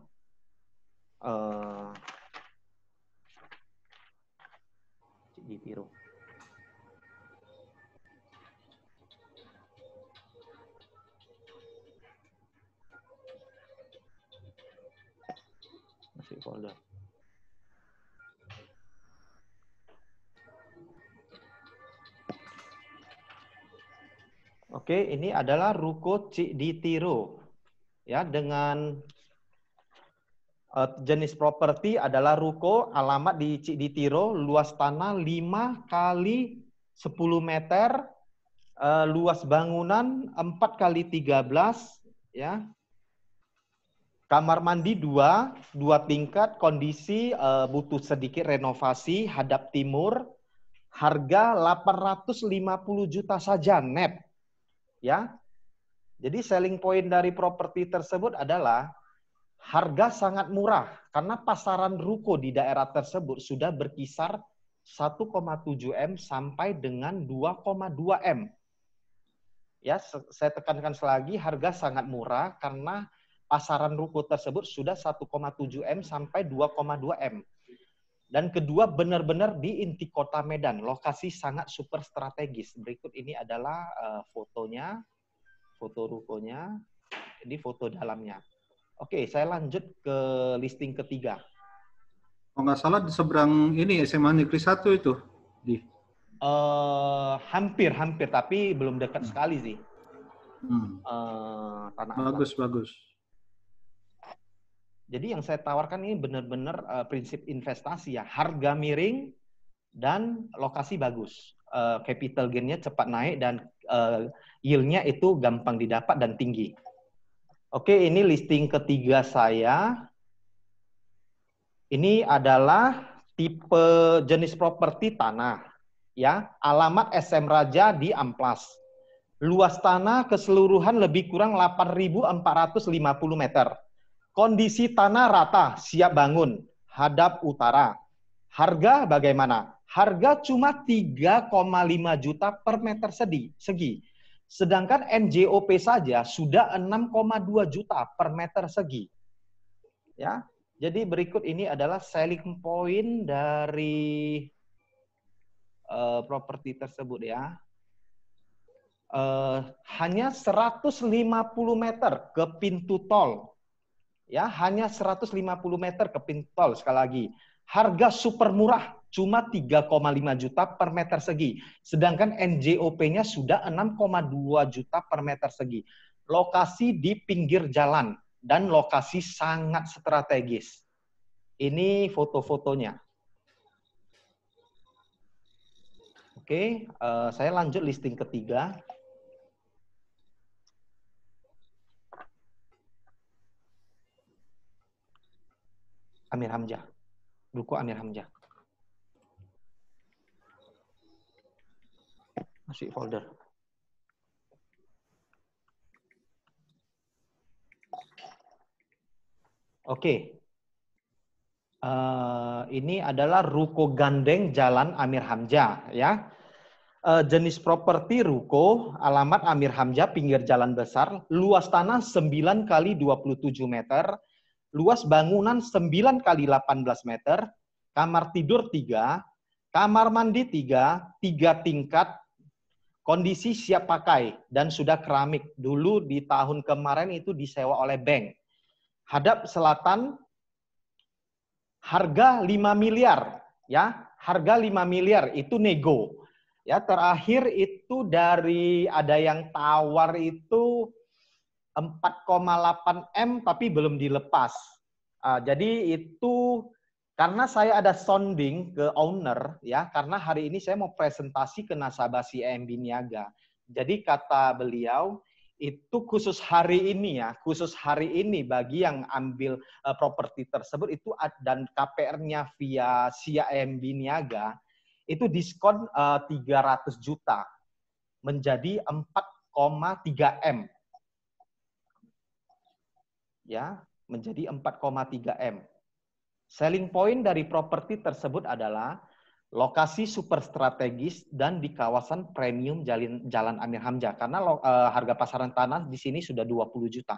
Oke, ini adalah Ruko Cikditiro. Ya, dengan jenis properti adalah ruko, alamat di Cikditiro, luas tanah 5 kali 10 meter, luas bangunan 4 kali 13, ya. Kamar mandi 2 tingkat, kondisi butuh sedikit renovasi, hadap timur, harga 850 juta saja net. Ya. Jadi selling point dari properti tersebut adalah harga sangat murah karena pasaran ruko di daerah tersebut sudah berkisar 1,7 M sampai dengan 2,2 M. Ya, saya tekankan lagi, harga sangat murah karena pasaran ruko tersebut sudah 1,7 M sampai 2,2 M. Dan kedua, benar-benar di inti kota Medan, lokasi sangat super strategis. Berikut ini adalah fotonya, foto rukonya, ini foto dalamnya. Oke, saya lanjut ke listing ketiga. Kalau nggak salah di seberang ini SMA Negeri 1 itu, di. Hampir, tapi belum dekat sekali sih. Tanah Bagus, bagus. Jadi yang saya tawarkan ini benar-benar prinsip investasi ya, harga miring dan lokasi bagus. Capital gain-nya cepat naik dan yield-nya itu gampang didapat dan tinggi. Oke, ini listing ketiga saya. Ini adalah tipe jenis properti tanah. Ya, alamat SM Raja di Amplas. Luas tanah keseluruhan lebih kurang 8.450 meter. Kondisi tanah rata, siap bangun, hadap utara. Harga bagaimana? Harga cuma 3,5 juta per meter segi. Sedangkan NJOP saja sudah 6,2 juta per meter segi. Ya, jadi berikut ini adalah selling point dari properti tersebut ya. Hanya 150 meter ke pintu tol. Ya, hanya 150 meter ke pintu tol sekali lagi. Harga super murah, cuma 3,5 juta per meter segi. Sedangkan NJOP-nya sudah 6,2 juta per meter segi. Lokasi di pinggir jalan dan lokasi sangat strategis. Ini foto-fotonya. Oke, saya lanjut listing ketiga. Amir Hamzah. Ruko Amir Hamzah. Masih folder. Oke. Ini adalah Ruko Gandeng Jalan Amir Hamzah ya. Jenis properti ruko, alamat Amir Hamzah, pinggir jalan besar, luas tanah 9 kali 27 meter, luas bangunan 9 kali 18 meter, kamar tidur 3, kamar mandi 3 tingkat, kondisi siap pakai, dan sudah keramik. Dulu di tahun kemarin itu disewa oleh bank. Hadap selatan, harga 5 miliar. Ya, harga 5 miliar, itu nego. Ya, terakhir itu dari ada yang tawar itu 4,8 M tapi belum dilepas. Jadi itu karena saya ada sounding ke owner ya, karena hari ini saya mau presentasi ke nasabah CIMB Niaga. Jadi kata beliau itu khusus hari ini ya, khusus hari ini bagi yang ambil properti tersebut itu dan KPR-nya via CIMB Niaga itu diskon 300 juta menjadi 4,3 M. Ya, menjadi 4,3 M. Selling point dari properti tersebut adalah lokasi super strategis dan di kawasan premium Jalan Amir Hamzah karena harga pasaran tanah di sini sudah 20 juta.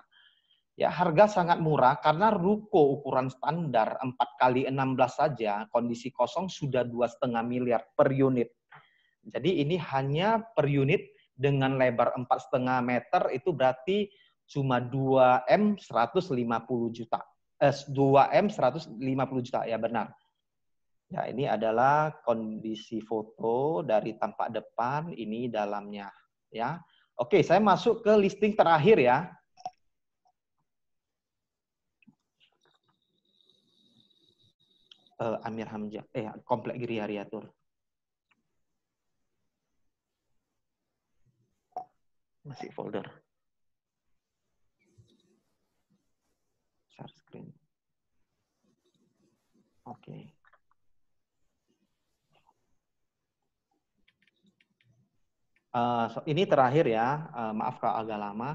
Ya, harga sangat murah karena ruko ukuran standar 4 kali 16 saja kondisi kosong sudah 2,5 miliar per unit. Jadi ini hanya per unit dengan lebar 4,5 meter itu berarti cuma 2M 150 juta. 2M 150 juta, ya benar. Ya, ini adalah kondisi foto dari tampak depan, ini dalamnya. Ya, Oke, saya masuk ke listing terakhir ya. Amir Hamzah, Komplek Gria Riatur. Masih folder. Share screen. Oke. Ini terakhir ya, maaf kalau agak lama.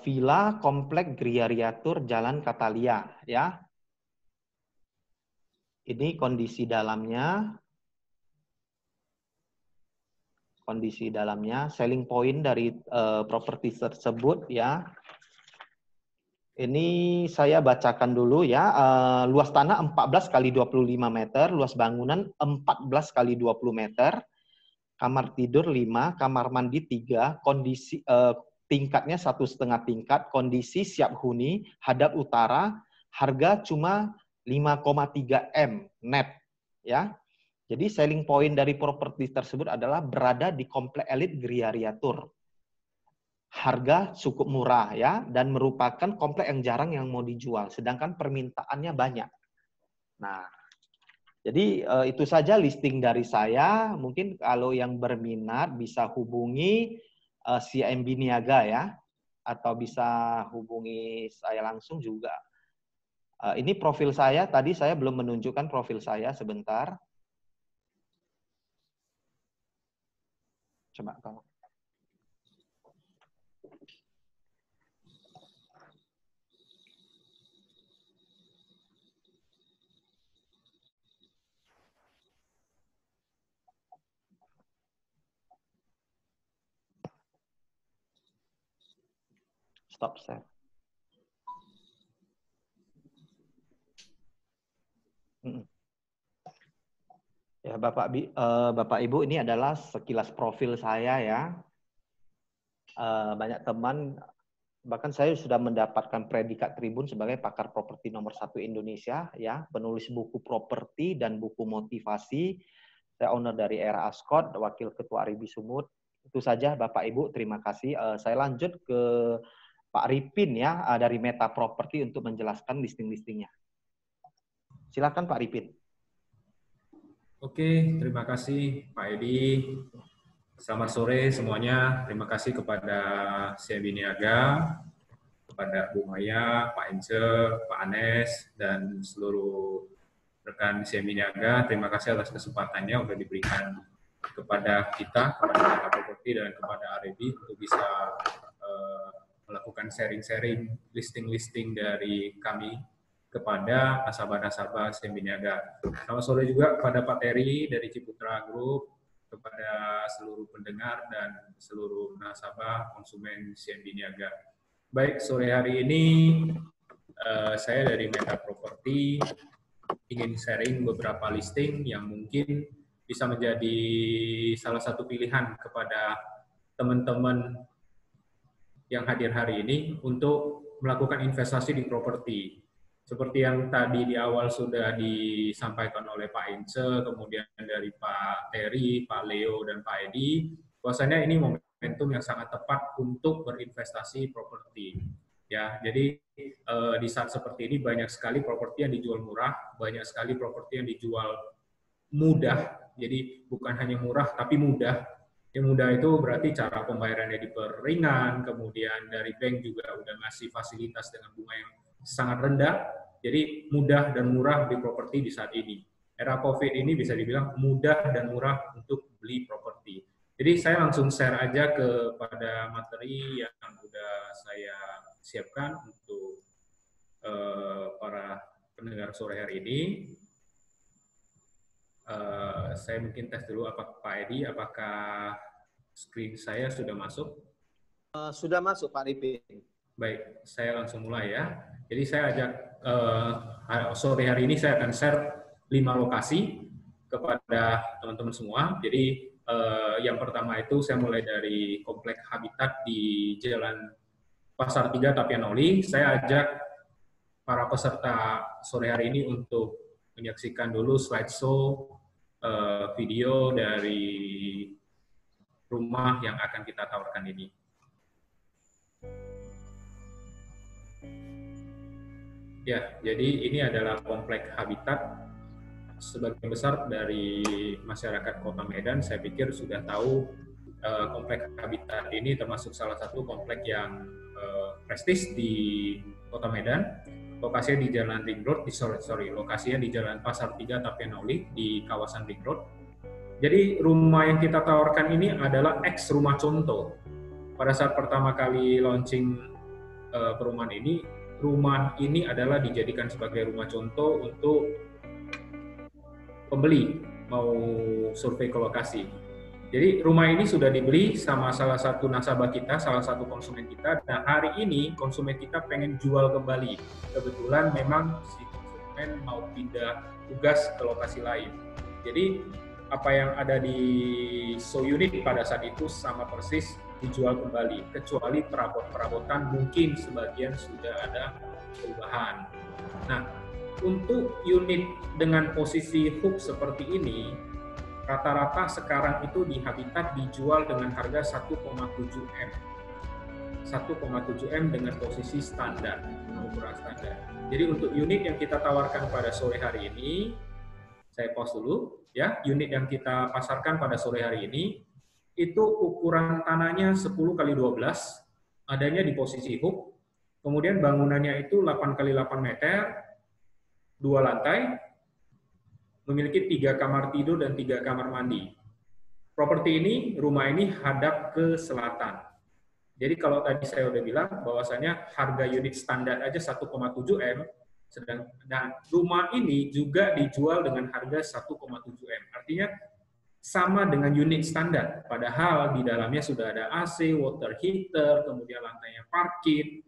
Villa Komplek Gria Riatur Jalan Katalia ya. Ini kondisi dalamnya. Kondisi dalamnya, selling point dari properti tersebut ya. Ini saya bacakan dulu ya. Luas tanah 14 kali 25 meter, luas bangunan 14 kali 20 meter. Kamar tidur 5, kamar mandi 3, kondisi tingkatnya 1,5 tingkat, kondisi siap huni, hadap utara, harga cuma 5,3 M net ya. Jadi selling point dari properti tersebut adalah berada di komplek elit Gria Riatur. Harga cukup murah ya dan merupakan komplek yang jarang yang mau dijual, sedangkan permintaannya banyak. Nah, jadi itu saja listing dari saya. Mungkin kalau yang berminat bisa hubungi CIMB Niaga ya, atau bisa hubungi saya langsung juga. Ini profil saya, tadi saya belum menunjukkan profil saya, sebentar. Coba tolong. Stop share. Ya, Bapak Ibu, ini adalah sekilas profil saya ya. Banyak teman, bahkan saya sudah mendapatkan predikat Tribun sebagai pakar properti nomor 1 Indonesia ya, penulis buku properti dan buku motivasi. Saya owner dari Era Ascot, wakil ketua Aribi Sumut. Itu saja Bapak Ibu, terima kasih. Saya lanjut ke Pak Ripin ya, dari Meta Property untuk menjelaskan listing-listingnya. Silakan Pak Ripin. Oke, terima kasih Pak Edi. Selamat sore semuanya. Terima kasih kepada CIMB Niaga, kepada Bu Maya, Pak Ence, Pak Anes, dan seluruh rekan CIMB Niaga. Terima kasih atas kesempatannya sudah diberikan kepada kita, kepada Meta Property dan kepada Arebi untuk bisa melakukan sharing-sharing listing-listing dari kami kepada nasabah-nasabah CIMB Niaga. Selamat sore juga kepada Pak Terry dari Ciputra Group, kepada seluruh pendengar dan seluruh nasabah konsumen CIMB Niaga. Baik, sore hari ini saya dari Meta Property ingin sharing beberapa listing yang mungkin bisa menjadi salah satu pilihan kepada teman-teman yang hadir hari ini untuk melakukan investasi di properti. Seperti yang tadi di awal sudah disampaikan oleh Pak Ince, kemudian dari Pak Terry, Pak Leo, dan Pak Edi, bahwasanya ini momentum yang sangat tepat untuk berinvestasi properti. Ya, jadi di saat seperti ini banyak sekali properti yang dijual murah, banyak sekali properti yang dijual mudah. Jadi bukan hanya murah, tapi mudah. Yang mudah itu berarti cara pembayarannya diperingan, kemudian dari bank juga udah ngasih fasilitas dengan bunga yang sangat rendah, jadi mudah dan murah beli properti di saat ini. Era COVID ini bisa dibilang mudah dan murah untuk beli properti. Jadi saya langsung share aja kepada materi yang sudah saya siapkan untuk para pendengar sore hari ini. Saya mungkin tes dulu Pak Edi, apakah screen saya sudah masuk? Sudah masuk Pak Ripin. Baik, saya langsung mulai ya. Jadi saya ajak sore hari ini saya akan share 5 lokasi kepada teman-teman semua. Jadi yang pertama itu saya mulai dari Komplek Habitat di Jalan Pasar 3 Tapianoli. Saya ajak para peserta sore hari ini untuk menyaksikan dulu slideshow video dari rumah yang akan kita tawarkan ini. Ya, jadi ini adalah komplek habitat. Sebagian besar dari masyarakat Kota Medan, saya pikir sudah tahu komplek habitat ini termasuk salah satu komplek yang prestis di Kota Medan. Lokasinya di Jalan Ring Road, lokasinya di Jalan Pasar 3 Tapanuli di kawasan Ring Road. Jadi rumah yang kita tawarkan ini adalah ex rumah contoh. Pada saat pertama kali launching perumahan ini, rumah ini adalah dijadikan sebagai rumah contoh untuk pembeli mau survei ke lokasi. Jadi rumah ini sudah dibeli sama salah satu nasabah kita, salah satu konsumen kita. Nah hari ini konsumen kita pengen jual kembali. Kebetulan memang si konsumen mau pindah tugas ke lokasi lain. Jadi apa yang ada di show unit pada saat itu sama persis dijual kembali. Kecuali perabot-perabotan mungkin sebagian sudah ada perubahan. Nah untuk unit dengan posisi hook seperti ini, rata-rata sekarang itu di Habitat dijual dengan harga 1,7 M. 1,7 M dengan posisi standar, ukuran standar. Jadi untuk unit yang kita tawarkan pada sore hari ini, saya pause dulu ya. Unit yang kita pasarkan pada sore hari ini itu ukuran tanahnya 10 x 12, adanya di posisi hook. Kemudian bangunannya itu 8 x 8 meter, 2 lantai, memiliki 3 kamar tidur dan 3 kamar mandi. Properti ini, rumah ini hadap ke selatan. Jadi kalau tadi saya udah bilang bahwasanya harga unit standar aja 1,7 M, dan rumah ini juga dijual dengan harga 1,7 M. Artinya sama dengan unit standar, padahal di dalamnya sudah ada AC, water heater, kemudian lantainya parkit,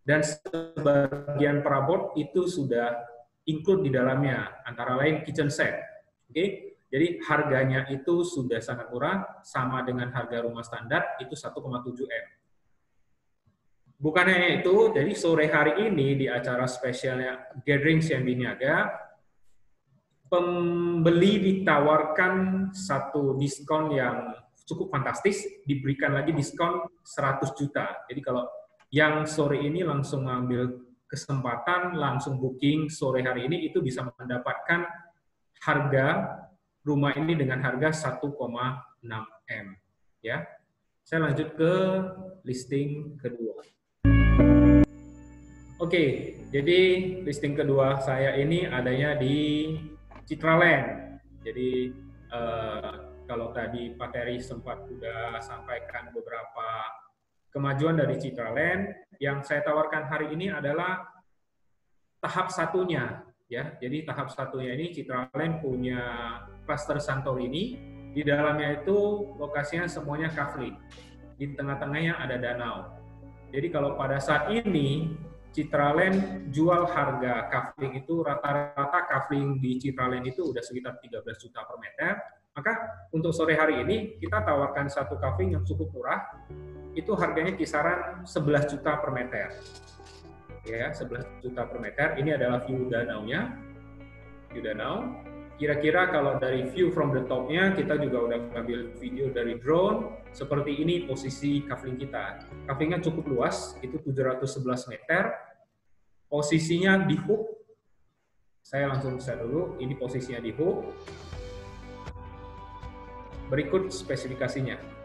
dan sebagian perabot itu sudah include di dalamnya, antara lain kitchen set. Oke, jadi harganya itu sudah sangat murah, sama dengan harga rumah standar itu 1,7 M. Bukan hanya itu, jadi sore hari ini di acara spesialnya Gathering CIMB Niaga, pembeli ditawarkan satu diskon yang cukup fantastis, diberikan lagi diskon 100 juta. Jadi kalau yang sore ini langsung mengambil kesempatan langsung booking sore hari ini itu bisa mendapatkan harga rumah ini dengan harga 1,6 M ya. Saya lanjut ke listing kedua. Oke, jadi listing kedua saya ini adanya di Citraland. Jadi kalau tadi Pak Terry sempat sudah sampaikan beberapa kemajuan dari Citraland, yang saya tawarkan hari ini adalah tahap satunya, ya. Jadi tahap satunya ini Citraland punya klaster Santorini, di dalamnya itu lokasinya semuanya kafling, di tengah-tengahnya ada danau. Jadi kalau pada saat ini Citraland jual harga kafling itu rata-rata kafling di Citraland itu udah sekitar 13 juta per meter. Maka untuk sore hari ini kita tawarkan satu kafling yang cukup murah. Itu harganya kisaran 11 juta per meter. Ya, 11 juta per meter. Ini adalah view danaunya. View danau. Kira-kira kalau dari view from the top-nya, kita juga udah ngambil video dari drone. Seperti ini posisi kafling kita. Kaflingnya cukup luas, itu 711 meter. Posisinya di hook. Saya langsung share dulu. Ini posisinya di hook. Berikut spesifikasinya.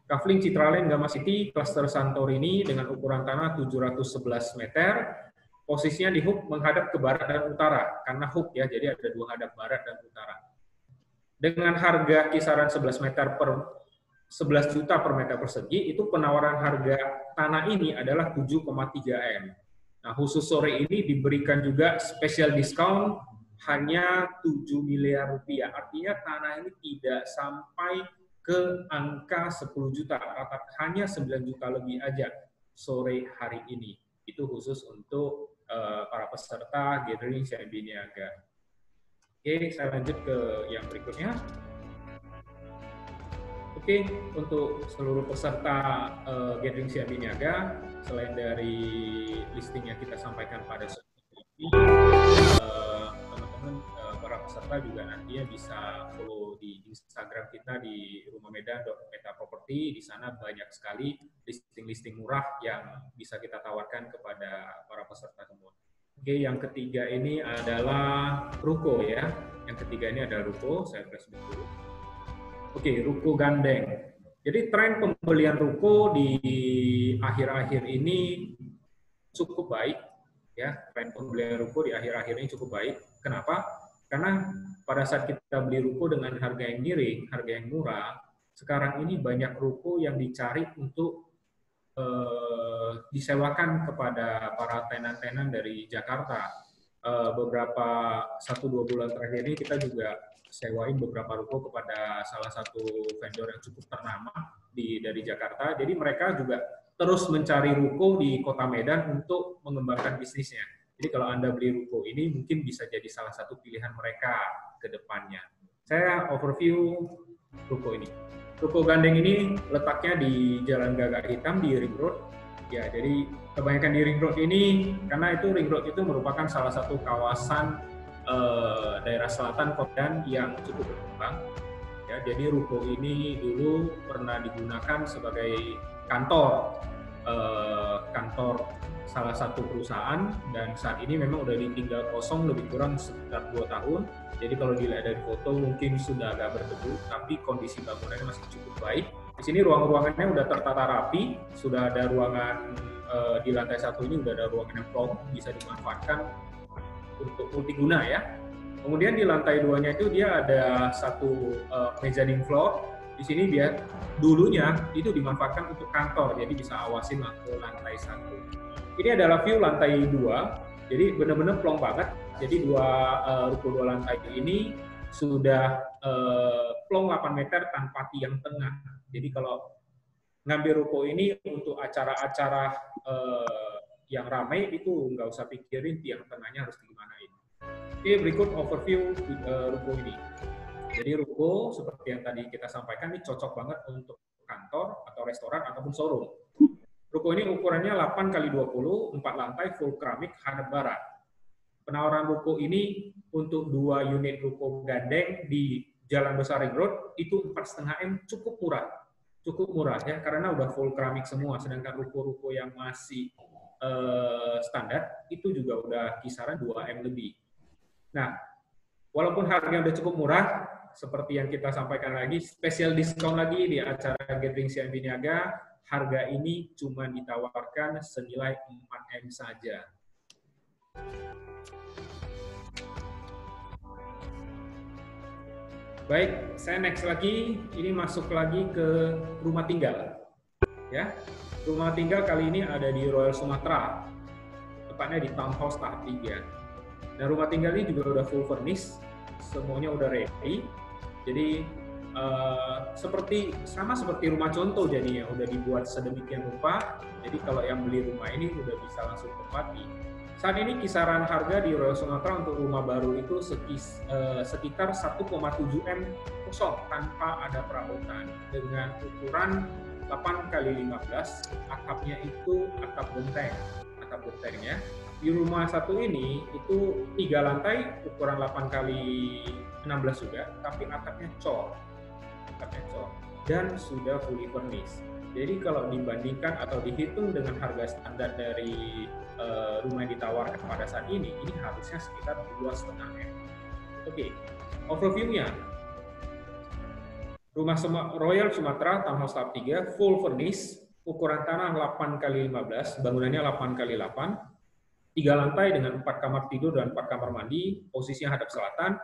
Kafling Citraland Gamma City, klaster Santorini dengan ukuran tanah 711 meter, posisinya di hook menghadap ke barat dan utara, karena hook ya, jadi ada dua hadap barat dan utara. Dengan harga kisaran 11 juta per meter persegi, itu penawaran harga tanah ini adalah 7,3 M. Nah, khusus sore ini diberikan juga special discount hanya 7 miliar rupiah. Artinya tanah ini tidak sampai ke angka 10 juta, hanya 9 juta lebih aja sore hari ini. Itu khusus untuk para peserta Gathering CIMB Niaga. Oke, saya lanjut ke yang berikutnya. Oke, untuk seluruh peserta Gathering CIMB Niaga, selain dari listing yang kita sampaikan pada sore ini, teman-teman para peserta peserta juga nantinya bisa follow di Instagram kita di rumahmedan.metaproperty. Di sana banyak sekali listing-listing murah yang bisa kita tawarkan kepada para peserta semua. Oke, yang ketiga ini adalah ruko ya. Yang ketiga ini adalah ruko, saya flashback dulu. Oke, ruko gandeng. Jadi tren pembelian ruko di akhir-akhir ini cukup baik. Ya, tren pembelian ruko di akhir-akhir ini cukup baik. Kenapa? Karena pada saat kita beli ruko dengan harga yang miring, harga yang murah, sekarang ini banyak ruko yang dicari untuk disewakan kepada para tenan-tenan dari Jakarta. Beberapa 1-2 bulan terakhir ini kita juga sewain beberapa ruko kepada salah satu vendor yang cukup ternama dari Jakarta. Jadi mereka juga terus mencari ruko di Kota Medan untuk mengembangkan bisnisnya. Jadi kalau Anda beli ruko ini mungkin bisa jadi salah satu pilihan mereka ke depannya. Saya overview ruko ini. Ruko gandeng ini letaknya di Jalan Gagak Hitam di Ring Road. Ya, jadi kebanyakan di Ring Road ini karena itu Ring Road itu merupakan salah satu kawasan daerah selatan Medan yang cukup berkembang. Ya, jadi ruko ini dulu pernah digunakan sebagai kantor salah satu perusahaan dan saat ini memang udah ditinggal kosong lebih kurang sekitar 2 tahun. Jadi kalau dilihat dari foto mungkin sudah agak berdebu, tapi kondisi bangunannya masih cukup baik. Di sini ruangannya udah tertata rapi, sudah ada ruangan di lantai 1 ini udah ada ruangan yang plong, bisa dimanfaatkan untuk multiguna ya. Kemudian di lantai 2-nya itu dia ada satu mezzanine floor. Di sini dia dulunya itu dimanfaatkan untuk kantor, jadi bisa awasin ke lantai 1. Ini adalah view lantai 2, jadi benar-benar plong banget. Jadi ruko 2 lantai ini sudah plong 8 meter tanpa tiang tengah. Jadi kalau ngambil ruko ini untuk acara-acara yang ramai itu nggak usah pikirin tiang tengahnya harus digimanain. Oke, berikut overview ruko ini. Jadi ruko seperti yang tadi kita sampaikan ini cocok banget untuk kantor atau restoran ataupun showroom. Ruko ini ukurannya 8x20, 4 lantai, full keramik, hadap barat. Penawaran ruko ini untuk 2 unit ruko gandeng di Jalan Besar Ring Road itu 4,5 M cukup murah ya karena udah full keramik semua. Sedangkan ruko-ruko yang masih standar itu juga udah kisaran 2 M lebih. Nah, walaupun harganya udah cukup murah, seperti yang kita sampaikan lagi, spesial diskon lagi di acara Gathering CIMB Niaga, harga ini cuma ditawarkan senilai 4 M saja. Baik, saya next lagi, ini masuk lagi ke rumah tinggal. Ya, rumah tinggal kali ini ada di Royal Sumatera, tepatnya di Townhouse tahap 3. Nah, rumah tinggal ini juga udah full furnished, semuanya udah ready. Jadi sama seperti rumah contoh jadinya, udah dibuat sedemikian rupa. Jadi kalau yang beli rumah ini udah bisa langsung tempati. Saat ini kisaran harga di Royal Sumatera untuk rumah baru itu sekitar 1,7 M kosong tanpa ada perabotan dengan ukuran 8x15, atapnya itu atap gentengnya. Di rumah satu ini itu 3 lantai ukuran 8x16 juga, tapi atapnya cor dan sudah fully furnished. Jadi kalau dibandingkan atau dihitung dengan harga standar dari rumah yang ditawarkan pada saat ini harusnya sekitar 2,5 M. Oke, overview-nya. Rumah Royal Sumatera Townhouse tahap 3 full furnished, ukuran tanah 8x15, bangunannya 8x8, 3 lantai dengan 4 kamar tidur dan 4 kamar mandi, posisinya hadap selatan.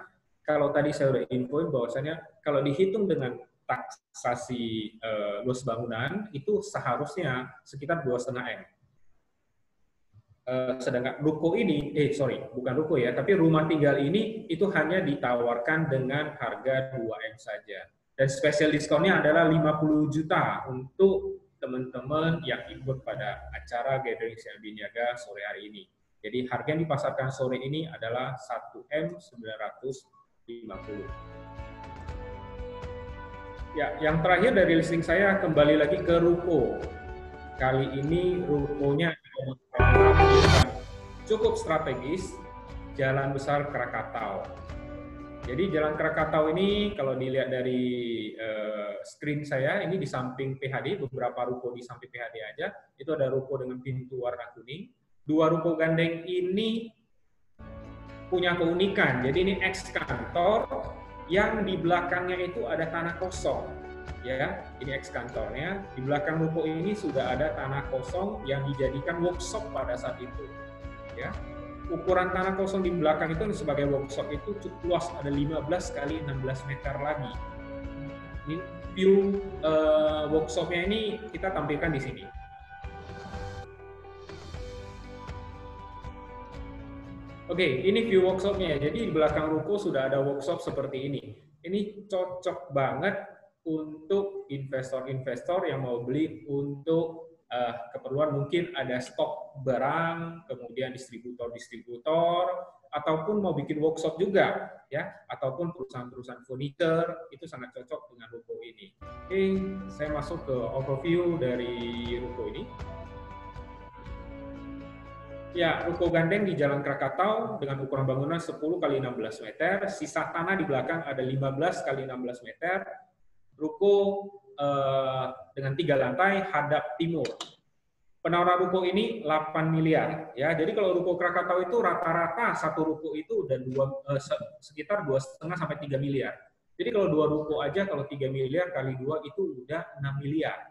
Kalau tadi saya sudah infoin bahwasanya kalau dihitung dengan taksasi luas bangunan itu seharusnya sekitar 2,5 M. Sedangkan ruko ini, bukan ruko ya, tapi rumah tinggal ini itu hanya ditawarkan dengan harga 2 M saja. Dan spesial diskonnya adalah 50 juta untuk teman-teman yang ikut pada acara Gathering CIMB Niaga sore hari ini. Jadi harga yang dipasarkan sore ini adalah 1M950. Ya, yang terakhir dari listing saya kembali lagi ke ruko. Kali ini rukonya cukup strategis, Jalan Besar Krakatau. Jadi Jalan Krakatau ini kalau dilihat dari screen saya, ini di samping PHD, beberapa ruko di samping PHD aja, itu ada ruko dengan pintu warna kuning. 2 ruko gandeng ini punya keunikan, jadi ini ex kantor yang di belakangnya itu ada tanah kosong. Ya, ini ex kantornya. Di belakang ruko ini sudah ada tanah kosong yang dijadikan workshop pada saat itu. Ya, ukuran tanah kosong di belakang itu sebagai workshop itu cukup luas, ada 15 kali 16 meter lagi. Ini view workshopnya ini kita tampilkan di sini. Oke, ini view workshopnya. Jadi di belakang ruko sudah ada workshop seperti ini. Ini cocok banget untuk investor-investor yang mau beli untuk keperluan, mungkin ada stok barang, kemudian distributor-distributor, ataupun mau bikin workshop juga, ya, ataupun perusahaan-perusahaan furniture, itu sangat cocok dengan ruko ini. Oke, saya masuk ke overview dari ruko ini. Ya, ruko gandeng di Jalan Krakatau dengan ukuran bangunan 10 kali 16 meter, sisa tanah di belakang ada 15 kali 16 meter, ruko dengan 3 lantai hadap timur. Penawaran ruko ini 8 miliar. Ya, jadi kalau ruko Krakatau itu rata-rata satu ruko itu udah sekitar 2,5 sampai 3 miliar. Jadi kalau 2 ruko aja, kalau 3 miliar kali 2 itu udah 6 miliar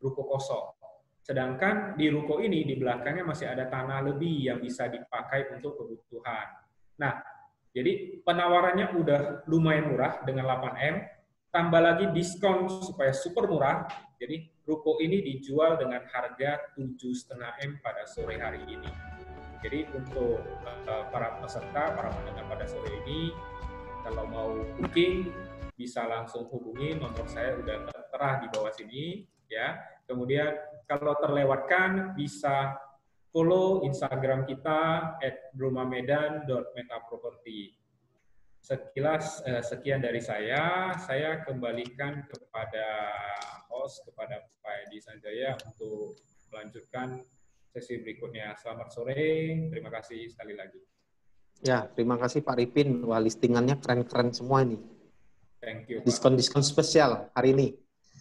ruko kosong. Sedangkan di ruko ini di belakangnya masih ada tanah lebih yang bisa dipakai untuk kebutuhan. Nah, jadi penawarannya udah lumayan murah dengan 8M. Tambah lagi diskon supaya super murah, jadi ruko ini dijual dengan harga 7,5M pada sore hari ini. Jadi untuk para peserta, para penonton pada sore ini, kalau mau booking bisa langsung hubungi, nomor saya udah tertera di bawah sini, ya. Kemudian kalau terlewatkan bisa follow Instagram kita @brumamedan.metaproperty. Sekilas sekian dari saya kembalikan kepada host, kepada Pak Edi Sanjaya untuk melanjutkan sesi berikutnya. Selamat sore, terima kasih sekali lagi. Ya, terima kasih Pak Ripin. Wah, listingannya keren-keren semua ini. Thank you, Pak. Diskon-diskon spesial hari ini.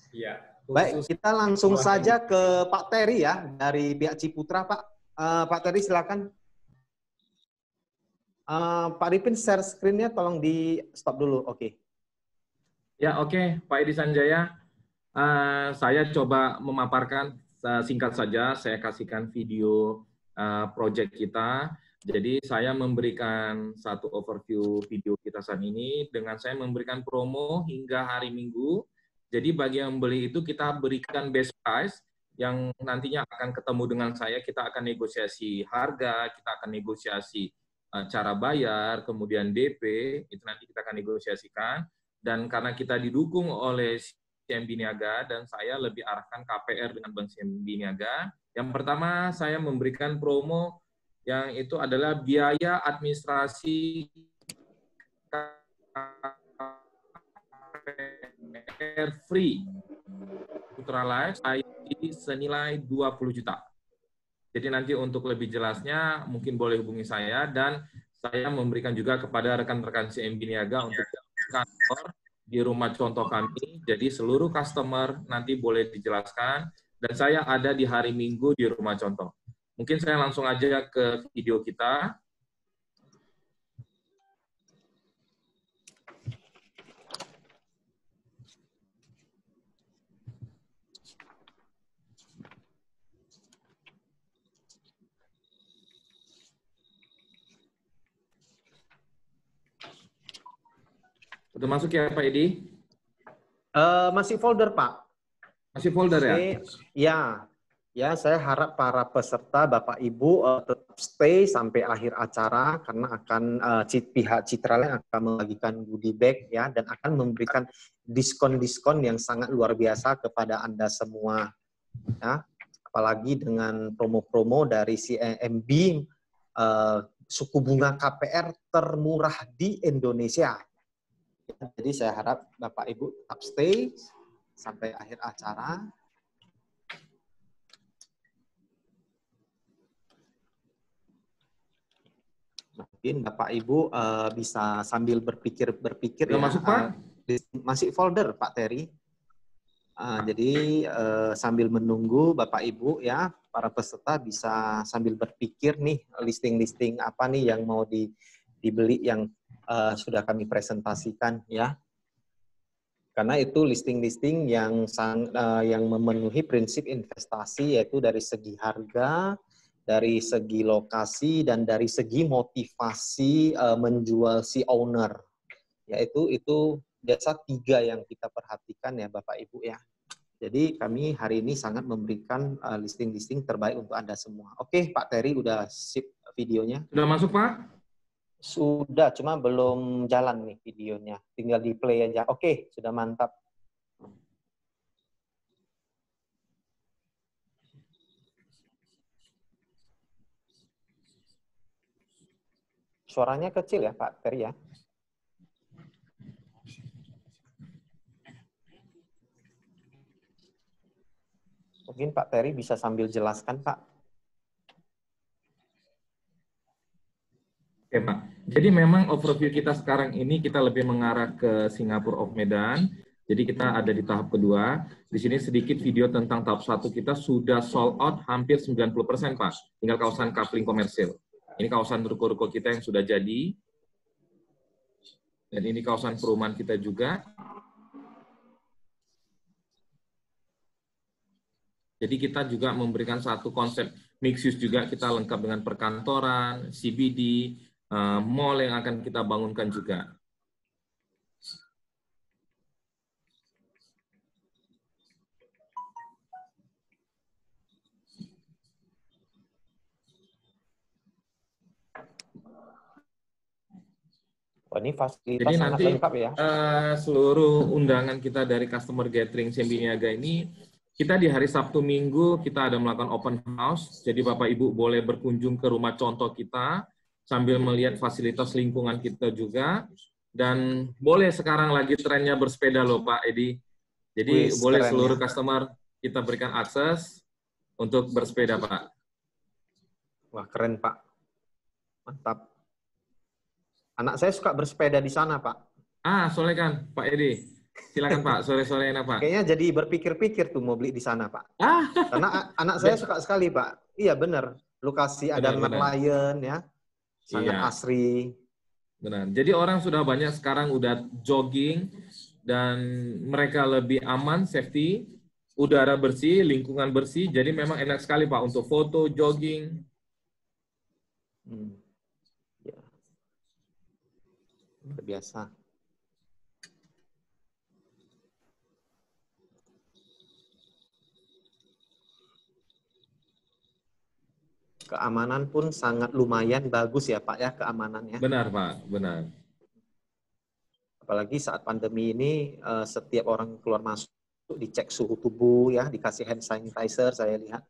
Iya. Baik, kita langsung saja ke Pak Terry ya, dari pihak Ciputra, Pak. Pak Terry silakan. Pak Ripin share screen-nya tolong di stop dulu. Oke. Ya, oke, Pak Edi Sanjaya. Saya coba memaparkan singkat saja, saya kasihkan video project kita. Jadi saya memberikan satu overview video kita saat ini dengan saya memberikan promo hingga hari Minggu. Jadi bagi yang beli itu kita berikan best price yang nantinya akan ketemu dengan saya, kita akan negosiasi harga, kita akan negosiasi cara bayar, kemudian DP, itu nanti kita akan negosiasikan. Dan karena kita didukung oleh CIMB Niaga dan saya lebih arahkan KPR dengan Bank CIMB Niaga. Yang pertama saya memberikan promo yang itu adalah biaya administrasi KPR free Putra Life IT senilai 20 juta. Jadi nanti untuk lebih jelasnya mungkin boleh hubungi saya dan saya memberikan juga kepada rekan-rekan CIMB Niaga untuk kantor di rumah contoh kami. Jadi seluruh customer nanti boleh dijelaskan dan saya ada di hari Minggu di rumah contoh. Mungkin saya langsung aja ke video kita. Udah masuk ya Pak Edi? Masih folder Pak. Masih folder ya? Ya, saya harap para peserta Bapak Ibu tetap stay sampai akhir acara karena akan pihak Citraland akan membagikan goodie bag ya dan akan memberikan diskon-diskon yang sangat luar biasa kepada Anda semua. Ya, apalagi dengan promo-promo dari CIMB suku bunga KPR termurah di Indonesia. Jadi saya harap Bapak Ibu tetap stay sampai akhir acara. Mungkin Bapak Ibu bisa sambil berpikir Udah ya. masuk, Pak? Masih folder Pak Terry. Jadi sambil menunggu Bapak Ibu ya, para peserta bisa sambil berpikir nih listing-listing apa nih yang mau dibeli yang sudah kami presentasikan ya. Karena itu listing-listing yang memenuhi prinsip investasi, yaitu dari segi harga, dari segi lokasi, dan dari segi motivasi menjual si owner. Yaitu itu biasa 3 yang kita perhatikan ya Bapak Ibu ya. Jadi kami hari ini sangat memberikan listing-listing terbaik untuk Anda semua. Oke Pak Terry, udah sip videonya? Sudah masuk Pak? Sudah, cuma belum jalan nih videonya. Tinggal di play aja. Oke, sudah mantap. Suaranya kecil ya Pak Terry ya? Mungkin Pak Terry bisa sambil jelaskan, Pak. Oke, Pak. Jadi memang overview kita sekarang ini kita lebih mengarah ke Singapore of Medan. Jadi kita ada di tahap kedua. Di sini sedikit video tentang tahap 1 kita sudah sold out hampir 90%, Pak. Tinggal kawasan coupling komersil. Ini kawasan ruko-ruko kita yang sudah jadi. Dan ini kawasan perumahan kita juga. Jadi kita juga memberikan satu konsep mixed use juga, kita lengkap dengan perkantoran, CBD, mall yang akan kita bangunkan juga. Wah, ini fasilitas jadi sangat nanti lengkap ya. Seluruh undangan kita dari customer gathering CIMB Niaga ini, kita di hari Sabtu Minggu kita ada melakukan open house, jadi Bapak Ibu boleh berkunjung ke rumah contoh kita sambil melihat fasilitas lingkungan kita juga, dan boleh sekarang lagi trennya bersepeda loh Pak Edi. Jadi boleh seluruh customer kita berikan akses untuk bersepeda Pak. Wah keren Pak, mantap. Anak saya suka bersepeda di sana Pak. Soalnya kan Pak Edi. Silakan Pak, sore-sore enak Pak. Kayaknya jadi berpikir-pikir tuh mau beli di sana Pak. Karena anak saya suka sekali Pak. Iya benar. Lokasi ada Merlion ya, sangat asri. Benar. Jadi orang sudah banyak sekarang udah jogging dan mereka lebih aman, safety, udara bersih, lingkungan bersih. Jadi memang enak sekali Pak untuk foto, jogging. Ya. Luar biasa. Keamanan pun sangat lumayan bagus ya Pak ya, keamanannya. Benar Pak, benar. Apalagi saat pandemi ini setiap orang keluar masuk dicek suhu tubuh ya, dikasih hand sanitizer saya lihat.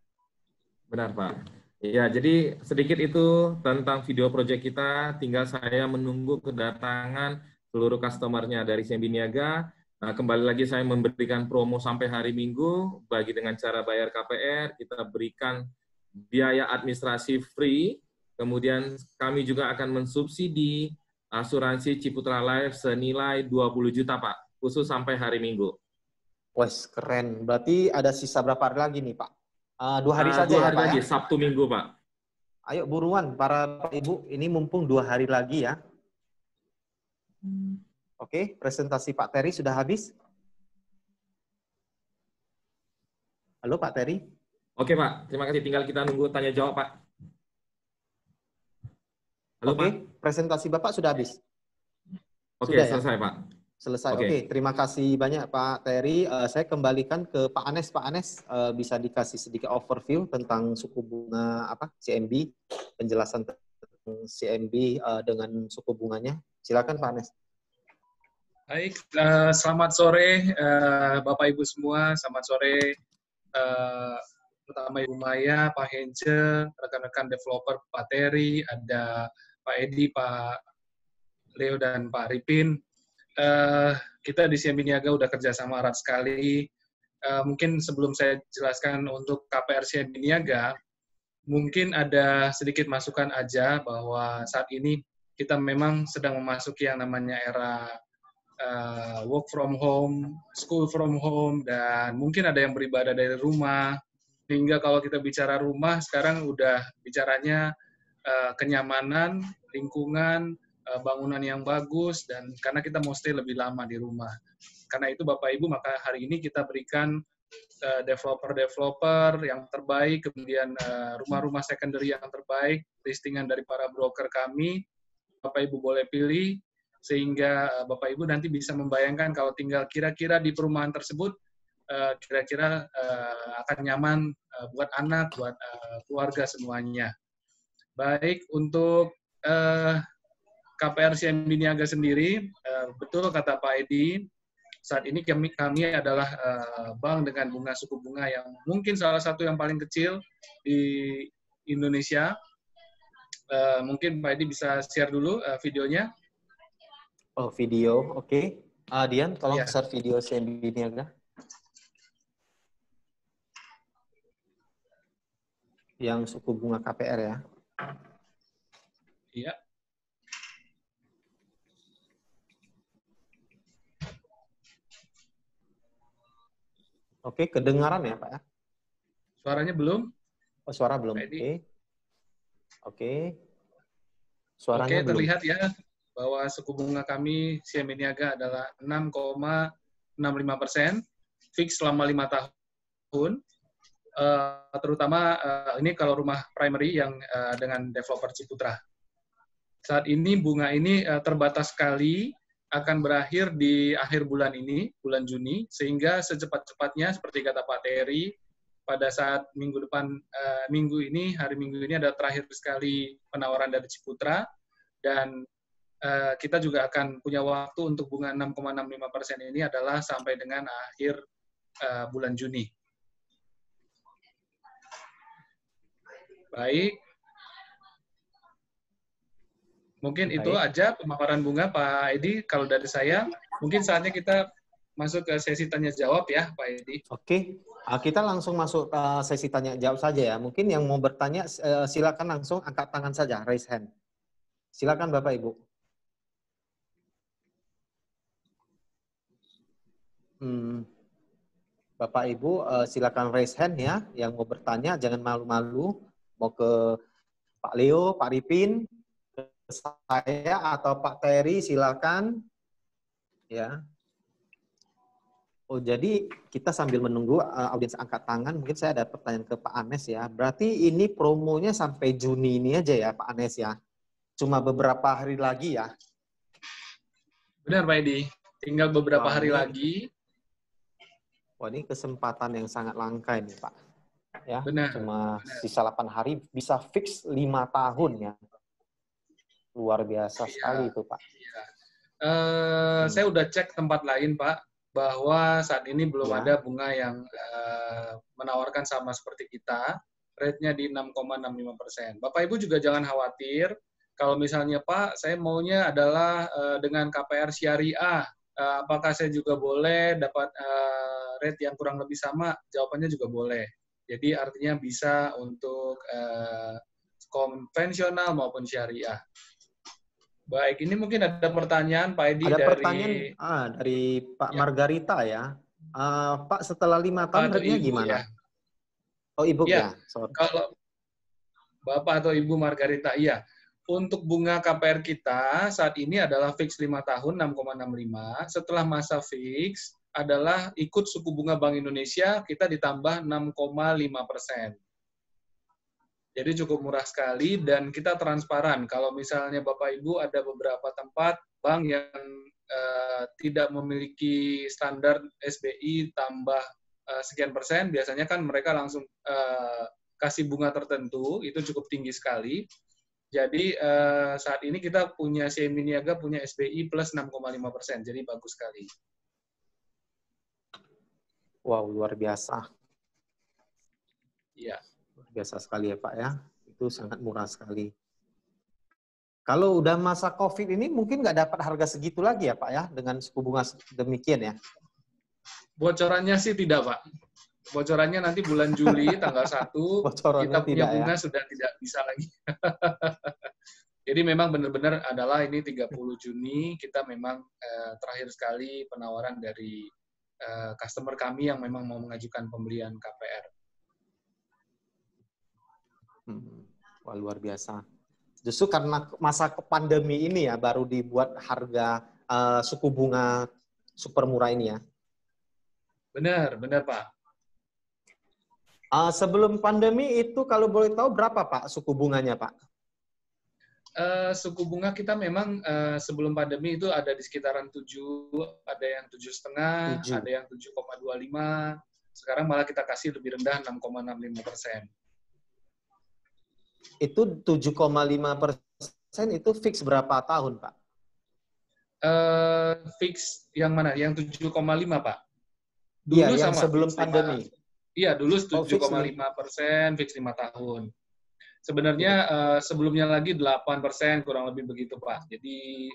Benar Pak. Ya, jadi sedikit itu tentang video project kita, tinggal saya menunggu kedatangan seluruh customer-nya dari CIMB Niaga. Nah, kembali lagi saya memberikan promo sampai hari Minggu, bagi dengan cara bayar KPR, kita berikan biaya administrasi free, kemudian kami juga akan mensubsidi asuransi Ciputra Life senilai 20 juta Pak, khusus sampai hari Minggu. Wes keren, berarti ada sisa berapa hari lagi nih Pak? 2 hari saja 2 ya hari Pak lagi, ya? Sabtu Minggu Pak. Ayo buruan para Bapak Ibu, ini mumpung 2 hari lagi ya. Oke, presentasi Pak Terry sudah habis? Halo Pak Terry? Oke Pak, terima kasih. Tinggal kita nunggu tanya jawab Pak. Halo Pak. Presentasi Bapak sudah habis? Oke, sudah, selesai ya? Pak. Selesai. Oke, terima kasih banyak Pak Terry. Saya kembalikan ke Pak Anes. Pak Anes bisa dikasih sedikit overview tentang suku bunga CIMB, penjelasan tentang CIMB dengan suku bunganya. Silakan Pak Anes. Baik, selamat sore Bapak Ibu semua. Selamat sore pertama Ibu Maya, Pak Hence, rekan-rekan developer Pak Terry, ada Pak Edi, Pak Leo, dan Pak Ripin. Kita di CIMB Niaga udah kerjasama erat sekali. Mungkin sebelum saya jelaskan untuk KPR CIMB Niaga, mungkin ada sedikit masukan aja bahwa saat ini kita memang sedang memasuki yang namanya era work from home, school from home, dan mungkin ada yang beribadah dari rumah. Hingga kalau kita bicara rumah, sekarang udah bicaranya kenyamanan, lingkungan, bangunan yang bagus, dan karena kita mau stay lebih lama di rumah. Karena itu Bapak Ibu, maka hari ini kita berikan developer-developer yang terbaik, kemudian rumah-rumah secondary yang terbaik, listingan dari para broker kami, Bapak Ibu boleh pilih, sehingga Bapak Ibu nanti bisa membayangkan kalau tinggal kira-kira di perumahan tersebut, kira-kira akan nyaman buat anak, buat keluarga semuanya. Baik, untuk KPR CIMB Niaga sendiri, betul kata Pak Edi, saat ini kami adalah bank dengan bunga suku bunga yang mungkin salah satu yang paling kecil di Indonesia. Mungkin Pak Edi bisa share dulu videonya. Oh, video, oke. Dian, tolong share video CIMB Niaga. Yang suku bunga KPR ya. Iya. Oke, kedengaran ya Pak ya? Suaranya belum? Oh, suara belum. Oke. Oke. Suaranya Oke, belum. terlihat ya bahwa suku bunga kami CIMB Niaga adalah 6,65%, fix selama 5 tahun. Terutama ini kalau rumah primary yang dengan developer Ciputra. Saat ini bunga ini terbatas sekali, akan berakhir di akhir bulan ini, bulan Juni, sehingga secepat-cepatnya seperti kata Pak Terry, pada saat minggu depan, hari Minggu ini ada terakhir sekali penawaran dari Ciputra, dan kita juga akan punya waktu untuk bunga 6,65% ini adalah sampai dengan akhir bulan Juni. Baik. Mungkin itu aja pemaparan bunga Pak Edi. Kalau dari saya, mungkin saatnya kita masuk ke sesi tanya jawab ya Pak Edi. Oke, kita langsung masuk sesi tanya jawab saja ya. Mungkin yang mau bertanya silakan langsung angkat tangan saja, raise hand. Silakan Bapak Ibu. Bapak Ibu silakan raise hand ya. Yang mau bertanya jangan malu-malu. Mau ke Pak Leo, Pak Ripin, ke saya atau Pak Terry silakan. Ya. Oh, jadi kita sambil menunggu audiens angkat tangan, mungkin saya ada pertanyaan ke Pak Anes ya. Berarti ini promonya sampai Juni ini aja ya Pak Anes ya? Cuma beberapa hari lagi ya? Benar Pak Edi, tinggal beberapa hari lagi. Wah, ini kesempatan yang sangat langka ini Pak. Ya, benar. Cuma sisa 8 hari bisa fix 5 tahun ya. Luar biasa sekali itu Pak. Saya udah cek tempat lain Pak, bahwa saat ini belum ada bunga yang menawarkan sama seperti kita, rate-nya di 6,65%. Bapak Ibu juga jangan khawatir, kalau misalnya Pak, saya maunya adalah dengan KPR Syariah, apakah saya juga boleh dapat rate yang kurang lebih sama? Jawabannya juga boleh. Jadi artinya bisa untuk konvensional maupun syariah. Baik, ini mungkin ada pertanyaan Pak Edi ada dari... pertanyaan dari Pak Margarita ya. Pak, setelah 5 tahun rate-nya gimana? Ya? Oh, Ibu ya. Kalau Bapak atau Ibu Margarita, iya. Untuk bunga KPR kita saat ini adalah fix 5 tahun 6,65. Setelah masa fix adalah ikut suku bunga Bank Indonesia, kita ditambah 6,5%. Jadi cukup murah sekali dan kita transparan. Kalau misalnya Bapak Ibu ada beberapa tempat bank yang tidak memiliki standar SBI tambah sekian persen, biasanya kan mereka langsung kasih bunga tertentu, itu cukup tinggi sekali. Jadi saat ini kita punya CIMB Niaga punya SBI plus 6,5%, jadi bagus sekali. Wow, luar biasa. Iya. Luar biasa sekali ya Pak ya. Itu sangat murah sekali. Kalau udah masa COVID ini mungkin nggak dapat harga segitu lagi ya Pak ya, dengan suku bunga demikian ya? Bocorannya sih tidak Pak. Bocorannya nanti bulan Juli tanggal 1, kita punya bunga sudah tidak bisa lagi. Jadi memang benar-benar adalah ini 30 Juni kita memang terakhir sekali penawaran dari customer kami yang memang mau mengajukan pembelian KPR. Wah, luar biasa. Justru karena masa pandemi ini ya baru dibuat harga suku bunga super murah ini ya. Benar, benar Pak. Sebelum pandemi itu kalau boleh tahu berapa Pak suku bunganya Pak? Suku bunga kita memang sebelum pandemi itu ada di sekitaran 7, ada yang 7,5, ada yang 7,25. Sekarang malah kita kasih lebih rendah 6,65%. Itu 7,5% itu fix berapa tahun Pak? Fix yang mana? Yang 7,5 Pak? Dulu Iya, yang sama, sebelum fix pandemi. Iya, dulu 7,5%, fix 5 tahun. Sebenarnya sebelumnya lagi 8%, kurang lebih begitu Pak. Jadi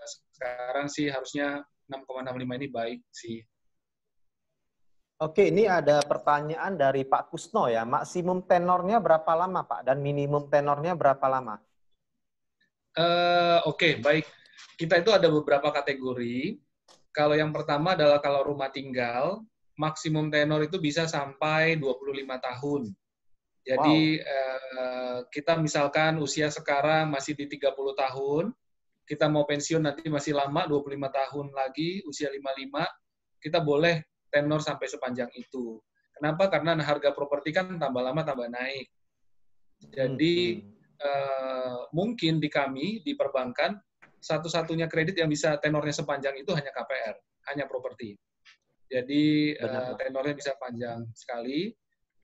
sekarang sih harusnya 6,65 ini baik sih. Oke, ini ada pertanyaan dari Pak Kusno ya. Maksimum tenornya berapa lama Pak? Dan minimum tenornya berapa lama? Oke, baik. Kita itu ada beberapa kategori. Kalau yang pertama adalah kalau rumah tinggal, maksimum tenor itu bisa sampai 25 tahun. Jadi kita misalkan usia sekarang masih di 30 tahun, kita mau pensiun nanti masih lama, 25 tahun lagi, usia 55, kita boleh tenor sampai sepanjang itu. Kenapa? Karena harga properti kan tambah lama tambah naik. Jadi mungkin di kami, di perbankan, satu-satunya kredit yang bisa tenornya sepanjang itu hanya KPR, hanya properti. Jadi tenornya bisa panjang sekali.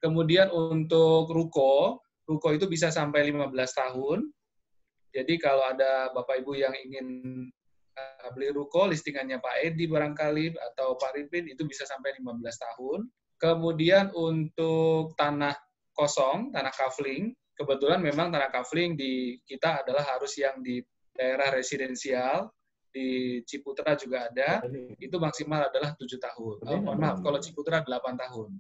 Kemudian untuk ruko itu bisa sampai 15 tahun. Jadi kalau ada Bapak Ibu yang ingin beli ruko, listingannya Pak Edi barangkali, atau Pak Ripin, itu bisa sampai 15 tahun. Kemudian untuk tanah kosong, tanah kafling, kebetulan memang tanah kafling di kita adalah harus yang di daerah residensial, di Ciputra juga ada, itu maksimal adalah 7 tahun. Mohon maaf, kalau Ciputra 8 tahun.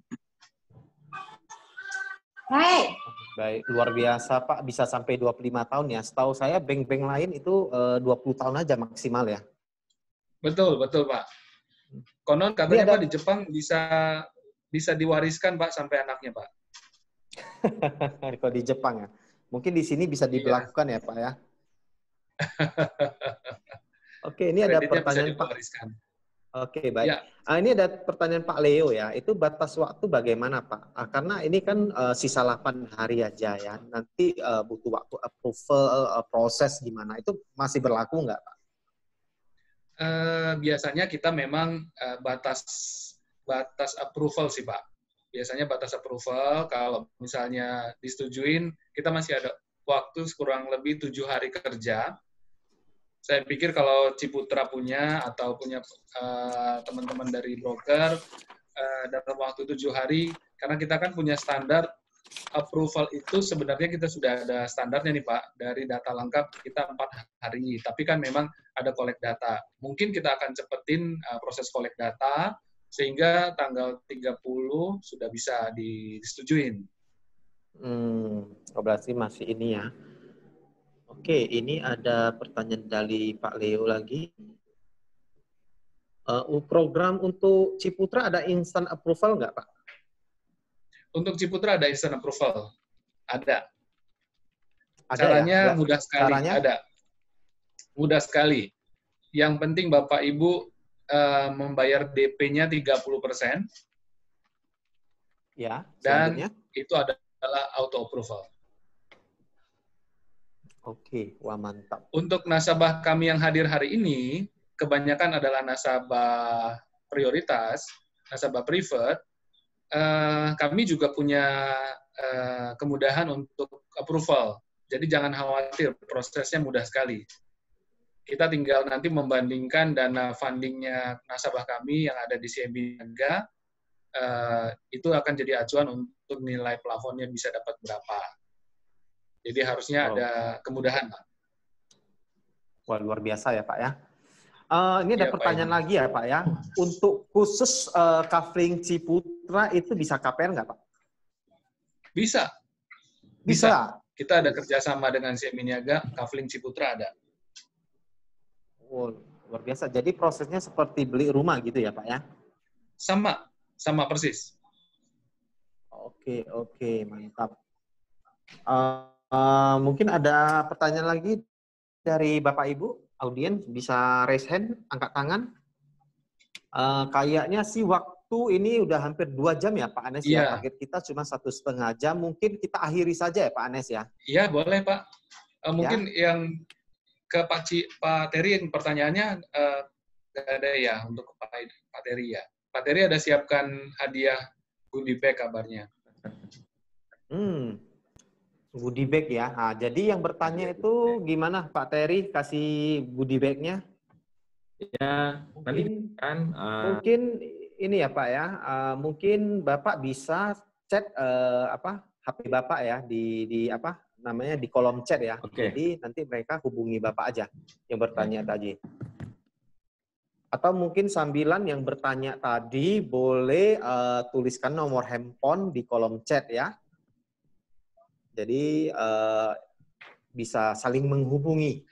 Baik, luar biasa Pak, bisa sampai 25 tahun ya. Setahu saya bank-bank lain itu 20 tahun aja maksimal ya. Betul, betul Pak. Konon katanya Pak di Jepang bisa diwariskan Pak sampai anaknya Pak. Kalau di Jepang ya. Mungkin di sini bisa diberlakukan ya Pak ya. Oke, ini ada pertanyaan Pak. Oke, baik. Ya. Ini ada pertanyaan Pak Leo ya. Itu batas waktu bagaimana Pak? Karena ini kan sisa 8 hari aja ya. Nanti butuh waktu approval, proses gimana. Itu masih berlaku nggak Pak? Biasanya kita memang batas approval sih Pak. Biasanya batas approval, kalau misalnya disetujuin, kita masih ada waktu kurang lebih 7 hari kerja. Saya pikir kalau Ciputra punya atau punya teman-teman dari broker dalam waktu 7 hari, karena kita kan punya standar approval itu sebenarnya kita sudah ada standarnya nih Pak, dari data lengkap kita 4 hari, tapi kan memang ada collect data. Mungkin kita akan cepetin proses collect data, sehingga tanggal 30 sudah bisa disetujuin. Berarti masih ini ya. Oke, ini ada pertanyaan dari Pak Leo lagi. Program untuk Ciputra ada instant approval nggak, Pak? Untuk Ciputra ada instant approval. Ada. Ya? Caranya mudah sekali. Caranya? Ada. Mudah sekali. Yang penting Bapak Ibu membayar DP-nya 30%. Ya, dan itu adalah auto approval. Oke, wah mantap. Untuk nasabah kami yang hadir hari ini, kebanyakan adalah nasabah prioritas, nasabah preferred. Kami juga punya kemudahan untuk approval. Jadi jangan khawatir, prosesnya mudah sekali. Kita tinggal nanti membandingkan dana fundingnya nasabah kami yang ada di CIMB Niaga, itu akan jadi acuan untuk nilai plafonnya bisa dapat berapa. Jadi harusnya ada kemudahan, Pak. Wah, luar biasa ya, Pak ya. Ini ada pertanyaan lagi ya, Pak ya. Untuk khusus kafling Ciputra itu bisa KPR nggak, Pak? Bisa. Bisa. kita ada kerjasama dengan CMB Niaga, Kafling Ciputra ada. Oh, luar biasa. Jadi prosesnya seperti beli rumah gitu ya, Pak ya? Sama persis. Oke, mantap. Mungkin ada pertanyaan lagi dari Bapak Ibu, audiens bisa raise hand, angkat tangan. Kayaknya sih waktu ini udah hampir 2 jam ya Pak Anes ya. Target kita cuma 1,5 jam. Mungkin kita akhiri saja ya Pak Anes ya. Iya boleh Pak. Mungkin yang ke Pak Terry yang pertanyaannya nggak ada ya untuk Pak Terry ya. Pak Terry ada siapkan hadiah goodie bag kabarnya. Goodie bag ya. Nah, jadi yang bertanya itu gimana Pak Terry kasih goodie bag-nya? Ya, Mungkin ini ya Pak ya, mungkin Bapak bisa chat HP Bapak ya di apa namanya di kolom chat ya. Jadi nanti mereka hubungi Bapak aja yang bertanya tadi. Atau mungkin sambilan yang bertanya tadi boleh tuliskan nomor handphone di kolom chat ya. Jadi bisa saling menghubungi.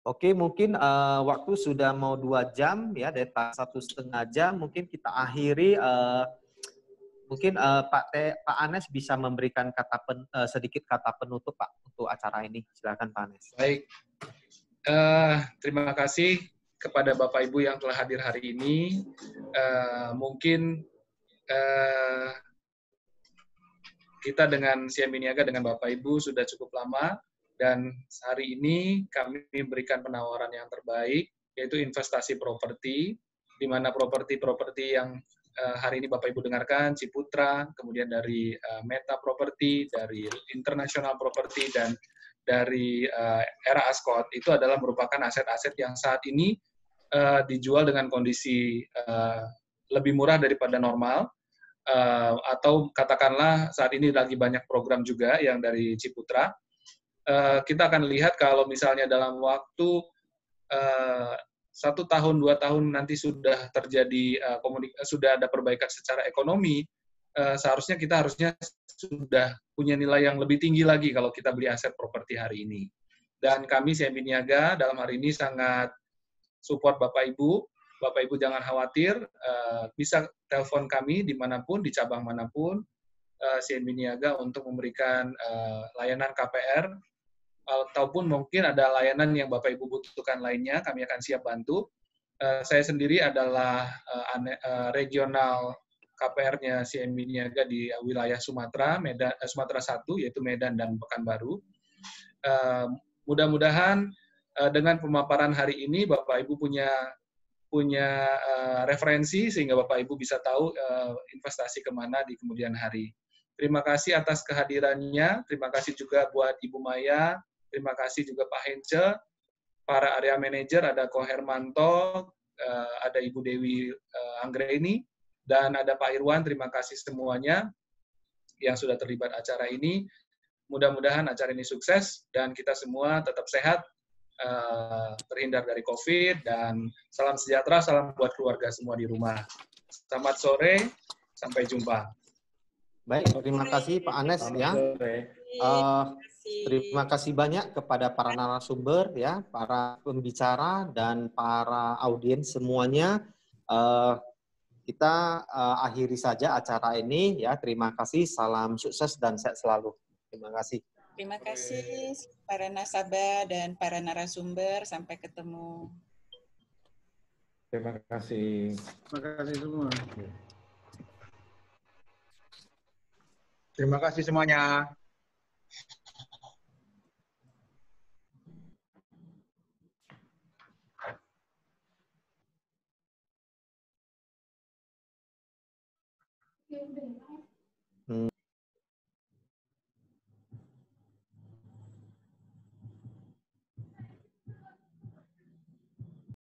Oke, mungkin waktu sudah mau 2 jam ya, dari 1,5 jam. Mungkin kita akhiri. Mungkin Pak Anes bisa memberikan sedikit kata penutup Pak untuk acara ini. Silakan Pak Anes. Baik, terima kasih kepada Bapak Ibu yang telah hadir hari ini. Mungkin kita dengan CMB Niaga dengan Bapak Ibu sudah cukup lama. Dan hari ini kami memberikan penawaran yang terbaik, yaitu investasi properti, di mana properti-properti yang hari ini Bapak Ibu dengarkan, Ciputra, kemudian dari Meta Property, dari International Property, dan dari Era Ascot, itu adalah merupakan aset-aset yang saat ini dijual dengan kondisi lebih murah daripada normal, atau katakanlah saat ini lagi banyak program juga yang dari Ciputra. Kita akan lihat kalau misalnya dalam waktu 1 tahun, 2 tahun nanti sudah terjadi sudah ada perbaikan secara ekonomi, seharusnya kita sudah punya nilai yang lebih tinggi lagi kalau kita beli aset properti hari ini. Dan kami CMB Niaga dalam hari ini sangat support Bapak Ibu. Bapak Ibu jangan khawatir, bisa telepon kami dimanapun, di cabang manapun, CMB Niaga untuk memberikan layanan KPR, ataupun mungkin ada layanan yang Bapak Ibu butuhkan lainnya, kami akan siap bantu. Saya sendiri adalah regional KPR-nya CMB Niaga di wilayah Sumatera, Sumatera 1, yaitu Medan dan Pekanbaru. Mudah-mudahan dengan pemaparan hari ini Bapak Ibu punya referensi sehingga Bapak Ibu bisa tahu investasi kemana di kemudian hari. Terima kasih atas kehadirannya, terima kasih juga buat Ibu Maya, terima kasih juga Pak Hence, para area manajer, ada Ko Hermanto, ada Ibu Dewi Anggreni, dan ada Pak Irwan. Terima kasih semuanya yang sudah terlibat acara ini. Mudah-mudahan acara ini sukses, dan kita semua tetap sehat, terhindar dari COVID, dan salam sejahtera, salam buat keluarga semua di rumah. Selamat sore, sampai jumpa. Baik, terima kasih Pak Anes ya. Terima kasih banyak kepada para narasumber ya, para pembicara dan para audiens semuanya. Kita akhiri saja acara ini ya. Terima kasih, salam sukses dan sehat selalu. Terima kasih. Terima kasih para nasabah dan para narasumber. Sampai ketemu. Terima kasih. Terima kasih semua. Terima kasih semuanya. Iya,